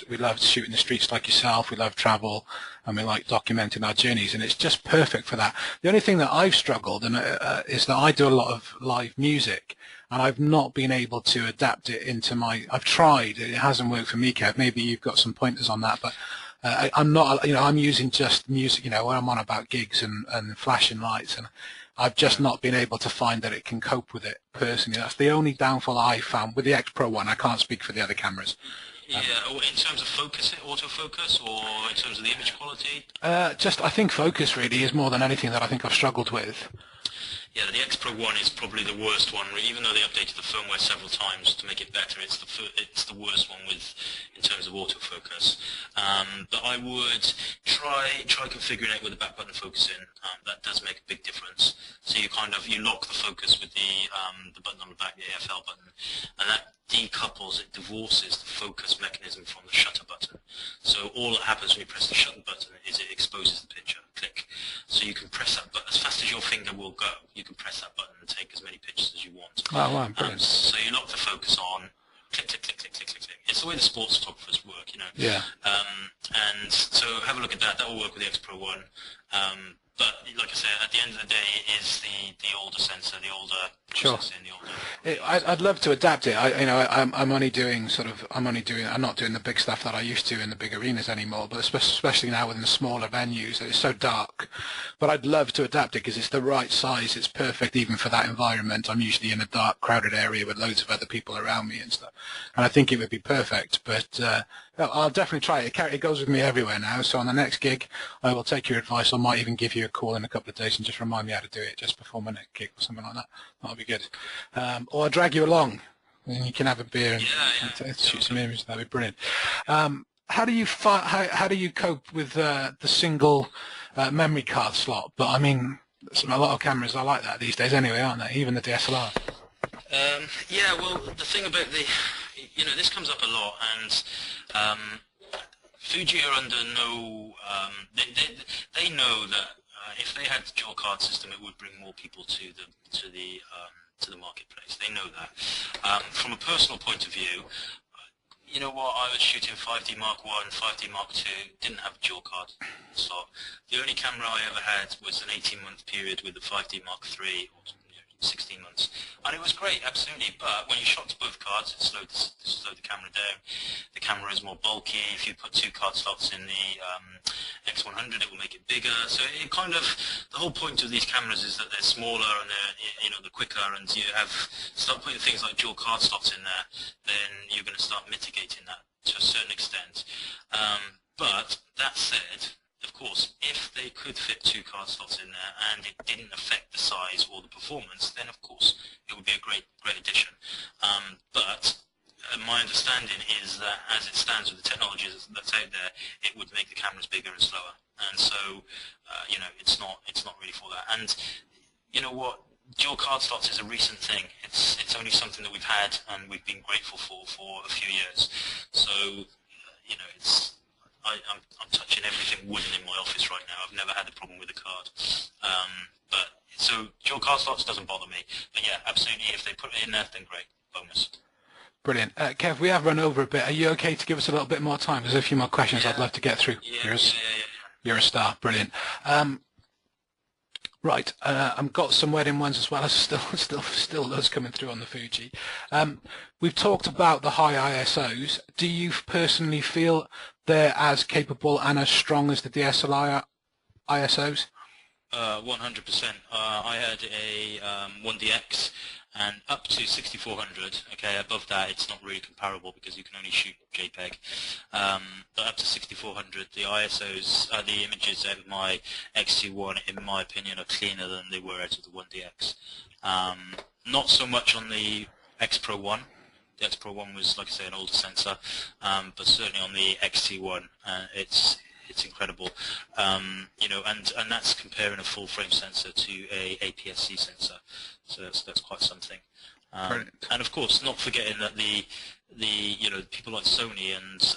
We love shooting the streets like yourself. We love travel, and we like documenting our journeys, and it's just perfect for that. The only thing that I've struggled is that I do a lot of live music, and I've not been able to adapt it into my. I've tried. It hasn't worked for me, Kev. Maybe you've got some pointers on that, but. I'm not, I'm using just music, where I'm on about gigs and flashing lights, and I've just not been able to find that it can cope with it personally. That's the only downfall I found with the X Pro 1. I can't speak for the other cameras. Yeah, in terms of focus, autofocus, or in terms of the image quality? I think focus really is more than anything that I think I've struggled with. Yeah, the X Pro 1 is probably the worst one. Even though they updated the firmware several times to make it better, it's the worst one in terms of autofocus. But I would try configuring it with the back button focusing. That does make a big difference. So you lock the focus with the button on the back, the AFL button, and that decouples, it divorces the focus mechanism from the shutter button. So all that happens when you press the shutter button is it exposes the picture. Click. So you can press that button as fast as your finger will go. You can press that button and take as many pictures as you want. Oh, wow, brilliant. So you lock the focus on. Click, click, click, click, click, click, click. It's the way the sports photographers work, Yeah. And so have a look at that. That will work with the X Pro 1. But like I said, at the end of the day, it is the older sensor, the older processing, the older. I'd love to adapt it. I'm not doing the big stuff that I used to in the big arenas anymore. But especially now within the smaller venues, it's so dark. But I'd love to adapt it because it's the right size. It's perfect even for that environment. I'm usually in a dark, crowded area with loads of other people around me and stuff, and I think it would be perfect. But I'll definitely try it. It goes with me everywhere now. So on the next gig, I will take your advice. I might even give you a call in a couple of days and just remind me how to do it just before my next gig or something like that. That'll be good. Or I'll drag you along and you can have a beer and shoot some images. That'd be brilliant. How do you cope with the single memory card slot? But I mean, a lot of cameras are like that these days anyway, aren't they? Even the DSLR. Yeah, well, the thing about this comes up a lot, and Fuji are under no. They know that if they had the dual card system, it would bring more people to the to the marketplace. They know that. From a personal point of view, you know what, I was shooting 5D Mark 1, 5D Mark 2, didn't have a dual card slot. The only camera I ever had was an 18-month period with the 5D Mark 3, or 16 months. And it was great, absolutely, but when you shot to both cards, it slowed the camera down. The camera is more bulky. If you put 2 card slots in the X100, it will make it bigger. So it kind of, the whole point of these cameras is that they're smaller and they're quicker, and you start putting things like dual card slots in there, then you're going to start mitigating that to a certain extent. But that said, of course, if they could fit 2 card slots in there and it didn't affect the size or the performance, then of course it would be a great addition. But my understanding is that as it stands with the technology that's out there, it would make the cameras bigger and slower. And so, it's not really for that. And you know what? Dual card slots is a recent thing. It's only something that we've had and we've been grateful for a few years. So, I'm touching everything wooden in my office right now. I've never had a problem with a card. So dual card slots doesn't bother me. But yeah, absolutely, if they put it in there, then great. Bonus. Brilliant. Kev, we have run over a bit. Are you okay to give us a little bit more time? There's a few more questions I'd love to get through. Yeah. You're a star. Brilliant. Right, I've got some wedding ones as well. Still loads coming through on the Fuji. We've talked about the high ISOs. Do you personally feel they're as capable and as strong as the DSLR ISOs? 100%. I had a 1DX and up to 6400. Okay, above that it's not really comparable because you can only shoot JPEG. But up to 6400, the ISOs, the images out of my X-T1, in my opinion, are cleaner than they were out of the 1DX. Not so much on the X Pro 1. The X Pro 1 was, like I say, an older sensor, but certainly on the X-T1, it's incredible. And that's comparing a full frame sensor to a APS-C sensor. So that's quite something. And of course, not forgetting that the people like Sony and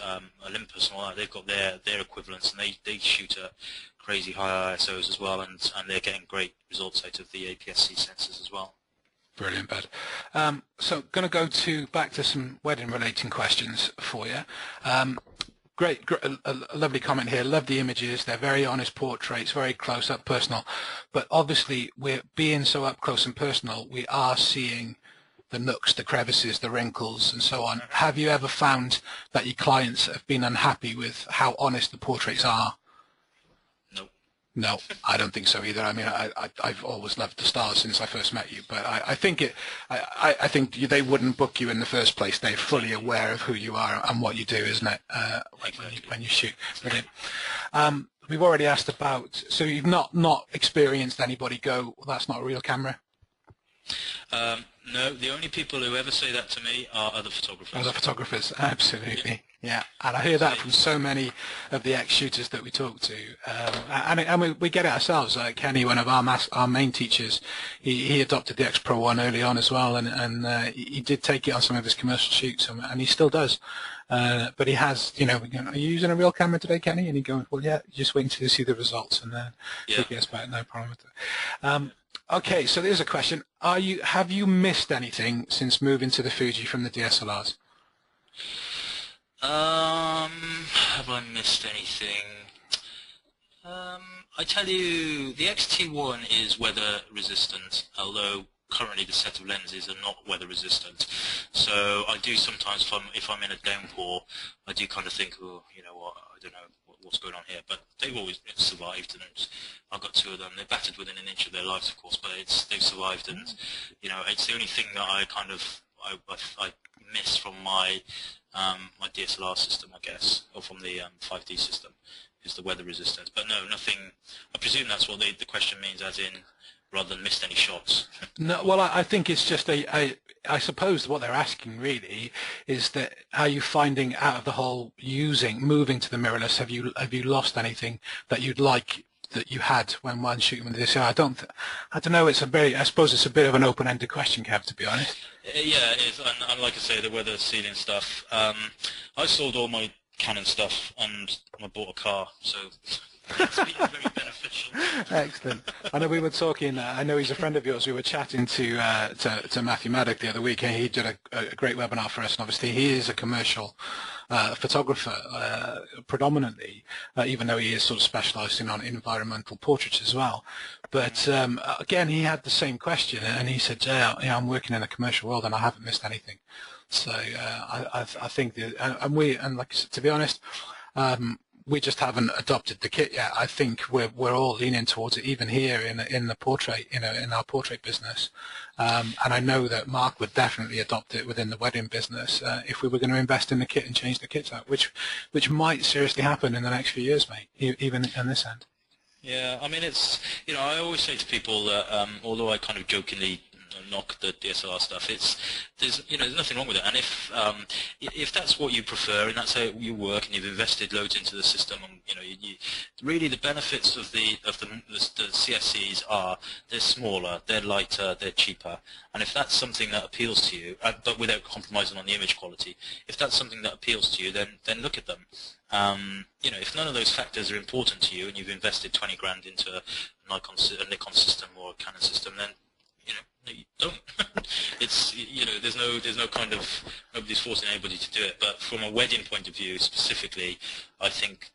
Olympus and all that, they've got their equivalents, and they shoot at crazy high ISOs as well, and they're getting great results out of the APS-C sensors as well. Brilliant, Bud. So going to go back to some wedding relating questions for you. Great, a lovely comment here. Love the images. They're very honest portraits, very close up, personal. But obviously, we're being so up close and personal, we are seeing the nooks, the crevices, the wrinkles, and so on. Have you ever found that your clients have been unhappy with how honest the portraits are? No, I don't think so either. I mean, I've always loved the stars since I first met you, but I think they wouldn't book you in the first place. They're fully aware of who you are and what you do, isn't it? When you shoot. Brilliant. We've already asked about. So you've not experienced anybody go, well, that's not a real camera? No, the only people who ever say that to me are other photographers. Other photographers, absolutely, yeah. And I hear that from so many of the ex-shooters that we talk to, and we get it ourselves. Kenny, one of our main teachers, he adopted the X Pro 1 early on as well, and he did take it on some of his commercial shoots, and he still does. But he has, are you using a real camera today, Kenny? And he goes, well, yeah, just waiting to see the results, and then he gets back, no problem with it. Okay, so there's a question. Have you missed anything since moving to the Fuji from the DSLRs? Have I missed anything? I tell you, the X-T1 is weather resistant, although currently the set of lenses are not weather resistant. So I do sometimes, if I'm in a downpour, I do kind of think, oh, you know what, I don't know what's going on here, but they've always survived, and I've got 2 of them. They're battered within an inch of their lives, of course, but they've survived, and it's the only thing that I kind of I miss from my my DSLR system, I guess, or from the 5D system, is the weather resistance. But no, nothing. I presume that's what the question means, as in rather than missed any shots. No, well, I think it's just I suppose what they're asking really is that, are you finding out of the whole moving to the mirrorless, have you lost anything that you'd like that you had when shooting with this? I don't know. I suppose it's a bit of an open-ended question, Kev, to be honest. Yeah, it is. And like I say, the weather sealing stuff. I sold all my Canon stuff and I bought a car, so It's been very beneficial. Excellent. I know we were talking. I know he's a friend of yours. We were chatting to Matthew Maddock the other week, and he did a great webinar for us. And obviously, he is a commercial photographer predominantly, even though he is sort of specialising on environmental portraits as well. But again, he had the same question, and he said, "Yeah, I'm working in a commercial world, and I haven't missed anything." So I think and like I said, to be honest. We just haven't adopted the kit yet. I think we're all leaning towards it, even here in the portrait, in our portrait business. And I know that Mark would definitely adopt it within the wedding business if we were going to invest in the kit and change the kits out, which might seriously happen in the next few years, mate. Even on this end. Yeah, I mean, it's, I always say to people that although I kind of jokingly knock the DSLR stuff, there's nothing wrong with it. And if that's what you prefer and that's how you work and you've invested loads into the system, and really the benefits of the CFCs are they're smaller, they're lighter, they're cheaper. And if that's something that appeals to you, but without compromising on the image quality, if that's something that appeals to you, then look at them. If none of those factors are important to you and you've invested 20 grand into a Nikon system or a Canon system, then you don't. It's there's no kind of, nobody's forcing anybody to do it. But from a wedding point of view specifically, I think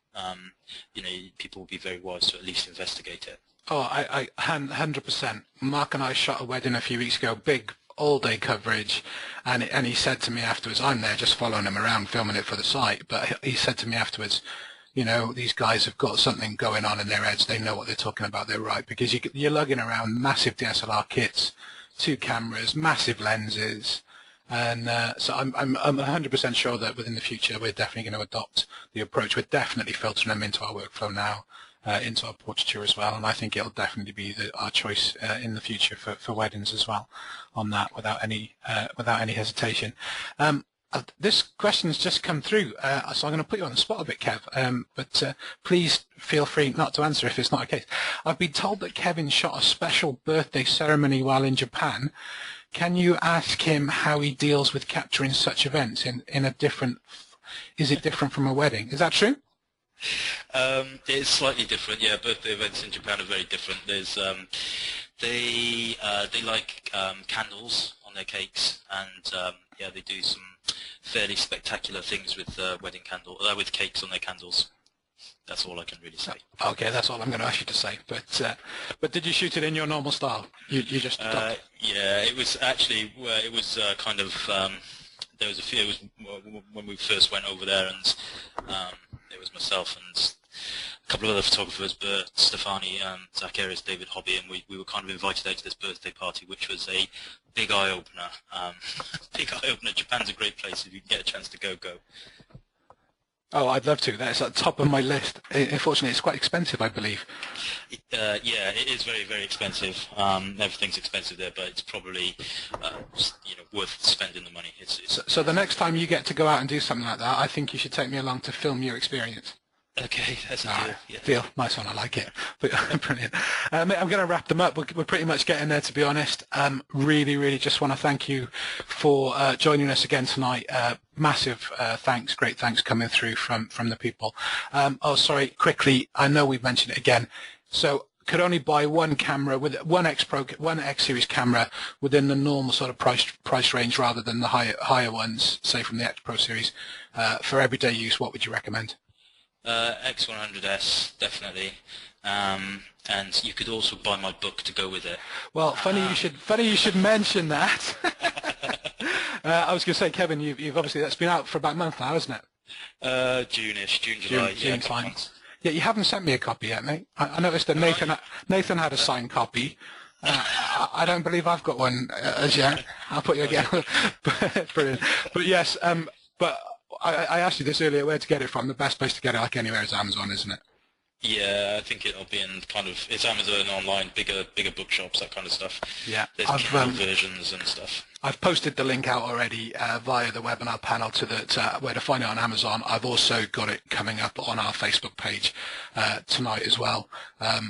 people would be very wise to at least investigate it. Oh, I 100%. Mark and I shot a wedding a few weeks ago, big all-day coverage, and he said to me afterwards, I'm there just following him around, filming it for the site, but he said to me afterwards, these guys have got something going on in their heads. They know what they're talking about. They're right, because you're lugging around massive DSLR kits, 2 cameras, massive lenses, and so I'm 100% sure that within the future we're definitely going to adopt the approach. We're definitely filtering them into our workflow now, into our portraiture as well, and I think it'll definitely be our choice in the future for weddings as well, on that without any hesitation. This question's just come through, so I'm going to put you on the spot a bit, Kev, but please feel free not to answer if it's not the case. I've been told that Kevin shot a special birthday ceremony while in Japan. Can you ask him how he deals with capturing such events in a different, is it different from a wedding? Is that true? It's slightly different, yeah. Birthday events in Japan are very different. There's they like candles on their cakes, and yeah, they do some fairly spectacular things with with cakes on their candles. That's all I can really say. Okay, that's all I'm going to ask you to say. But did you shoot it in your normal style? You just yeah, it was actually kind of there was a few. It was when we first went over there, and it was myself and a couple of other photographers, Bert, Stefani, Zach Ayres, David Hobby, and we were kind of invited out to this birthday party, which was a big eye-opener. Big eye-opener. Japan's a great place. If you can get a chance to go. Oh, I'd love to. That's at the top of my list. Unfortunately, it's quite expensive, I believe. Yeah, it is very, very expensive. Everything's expensive there, but it's probably worth spending the money. So the next time you get to go out and do something like that, I think you should take me along to film your experience. Okay, that's a deal. Yeah. Deal. Nice one. I like it. Brilliant. I'm going to wrap them up. We're pretty much getting there, to be honest. Really, really just want to thank you for joining us again tonight. Massive thanks, great thanks coming through from the people. Oh, sorry, quickly, I know we've mentioned it again. So could only buy one camera with one X-Series camera within the normal sort of price range rather than the higher ones, say from the X Pro series. For everyday use, what would you recommend? X100S, definitely, and you could also buy my book to go with it. Well, funny you should mention that. I was going to say, Kevin, you've obviously, that's been out for about a month now, isn't it? June, July. June time. Yeah, you haven't sent me a copy yet, mate. I noticed that Nathan had a signed copy. I don't believe I've got one as yet. I'll put you again. Brilliant. But yes, but I asked you this earlier, where to get it from. The best place to get it, like anywhere, is Amazon, isn't it? Yeah, I think it'll be in it's Amazon online, bigger bookshops, that kind of stuff. Yeah. There's Kindle versions and stuff. I've posted the link out already via the webinar panel to where to find it on Amazon. I've also got it coming up on our Facebook page tonight as well.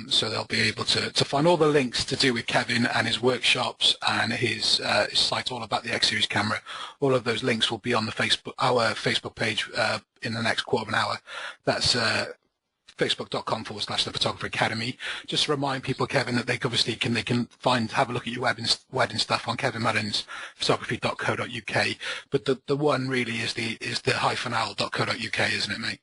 So they'll be able to find all the links to do with Kevin and his workshops and his site all about the X-Series camera. All of those links will be on our Facebook page in the next quarter of an hour. That's facebook.com/the Photographer Academy. Just to remind people, Kevin, that they obviously can have a look at your wedding stuff on kevinmullinsphotography.co.uk. But the one really is the -al.co.uk, isn't it, mate?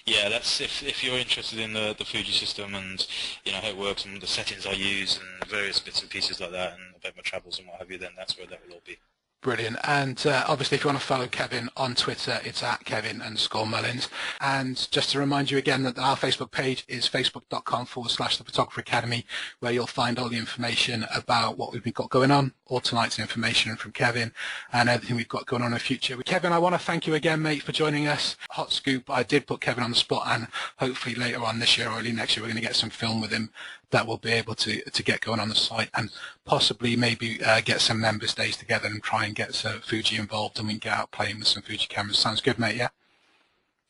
Yeah, that's if you're interested in the Fuji system and how it works and the settings I use and various bits and pieces like that, and about my travels and what have you, then that's where that will all be. Brilliant. And obviously, if you want to follow Kevin on Twitter, it's @Kevin_Mullins. And just to remind you again that our Facebook page is facebook.com/the Photographer Academy, where you'll find all the information about what we've got going on, all tonight's information from Kevin, and everything we've got going on in the future. Kevin, I want to thank you again, mate, for joining us. Hot scoop, I did put Kevin on the spot, and hopefully later on this year or early next year, we're going to get some film with him that we'll be able to get going on the site, and possibly maybe get some members days together and try and get Fuji involved, and we can get out playing with some Fuji cameras. Sounds good, mate, yeah?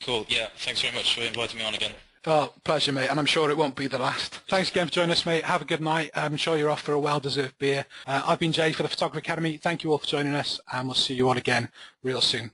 Cool, yeah, thanks very much for inviting me on again. Oh, pleasure, mate, and I'm sure it won't be the last. Thanks again for joining us, mate. Have a good night. I'm sure you're off for a well-deserved beer. I've been Jay for the Photographer Academy. Thank you all for joining us, and we'll see you all again real soon.